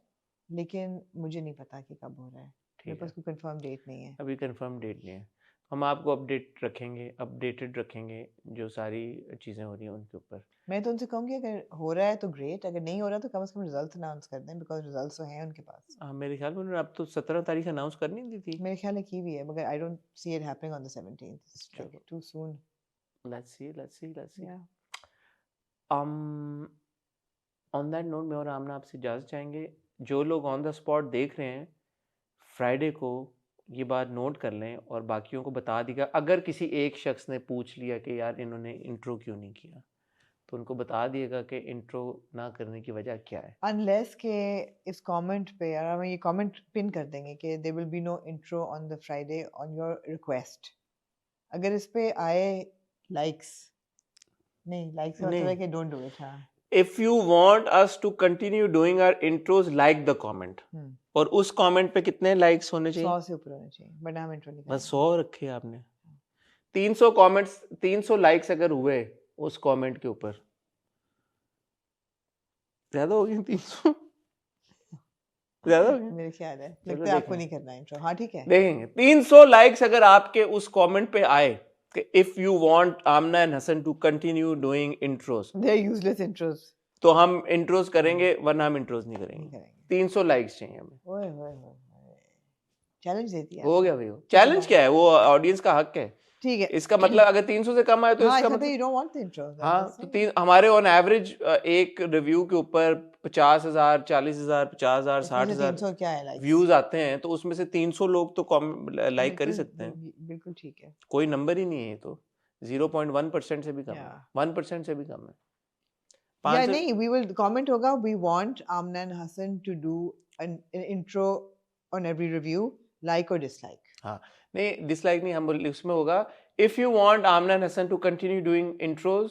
लेकिन मुझे नहीं पता कि कब हो रहा है, मेरे ठीक पास है, कोई कंफर्म डेट नहीं है। अभी कंफर्म डेट नहीं है, हम आपको अपडेटेड रखेंगे जो सारी चीज़ें हो रही हैं उनके ऊपर। मैं तो उनसे कहूँगी अगर हो रहा है तो ग्रेट, अगर नहीं हो रहा तो कम से कम रिजल्ट अनाउंस कर दें, बिकॉज रिजल्ट्स तो हैं उनके पास। मेरे ख्याल में उन्होंने अब तो 17 तारीख अनाउंस करनी दी थी। मेरे ख्याल है की भी है, मगर I don't see it happening on the 17th, it's like चलो टू सून। Let's see. या ऑन दैट नोट मैं और आमना आपसे इजाज़त चाहेंगे। जो लोग ऑन द स्पॉट देख रहे हैं, फ्राइडे को ये बात नोट कर लें और बाकियों को बता दीजिएगा। अगर किसी एक शख्स ने पूछ लिया कि यार इन्होंने इंट्रो क्यों नहीं किया, तो उनको बता दिएगा कि इंट्रो ना करने की वजह क्या है। अनलेस के इस कमेंट पे, यार हम ये कमेंट पिन कर देंगे कि there will be no intro on the Friday on your request. अगर इस पे आए लाइक्स, नहीं लाइक्स का मतलब है नहीं, कि डोंट डू इट। हाँ if you want us to continue doing our intros, like the comment. और उस कमेंट पे कितने लाइक्स होने चाहिए? 100 से ऊपर होना चाहिए, वरना हम इंट्रो नहीं बस करेंगे। 100 रखे आपने। 300 कमेंट्स, 300 लाइक्स अगर हुए उस कमेंट के ऊपर, ज्यादा हो गए 300? ज्यादा हो गए? मेरे ख्याल है, चलो लगता है आपको देखेंगे, नहीं करना इंट्रो। हाँ ठीक है, देखेंगे। 300 लाइक्स अगर आपके उस कमेंट पे आए कि if you want Amna and Hasan to continue doing intros, they are useless intros, तो हम इंट्रोज करेंगे, वरना हम इंट्रोज नहीं नहीं करेंगे। करेंगे। 300 लाइक्स चाहिए हमें। ओए ओए ओए, चैलेंज दे दिया हो आपने। गया भैया, चैलेंज क्या है, वो ऑडियंस का हक है। ठीक है, इसका मतलब अगर 300 से कम आए तो हाँ इसका इसका मतलब, you don't want the intro, हाँ तो हमारे ऑन एवरेज एक रिव्यू के ऊपर 50,000, 40,000, 50,000, 60,000 300 क्या है लाइक्स? व्यूज आते हैं, तो उसमें से 300 लोग तो लाइक कर ही सकते हैं। बिल्कुल ठीक है। कोई नंबर ही नहीं है ये तो, 0.1% से भी कम है, Yeah. 1% से भी कम है। या 500 नहीं, we will comment होगा, we want Amna and Hassan to do an intro on every review, like or dislike. हाँ, नहीं डिसलाइक नहीं, हम बोले उसमें होगा if you want Amna and Hasan to continue doing intros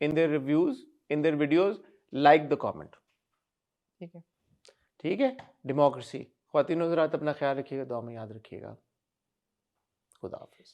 in their reviews, in their videos, like the comment. ठीक है, ठीक है, डेमोक्रेसी। ख्वातीन हज़रात अपना ख्याल रखिएगा, दुआ में याद रखिएगा। खुदा हाफिज़।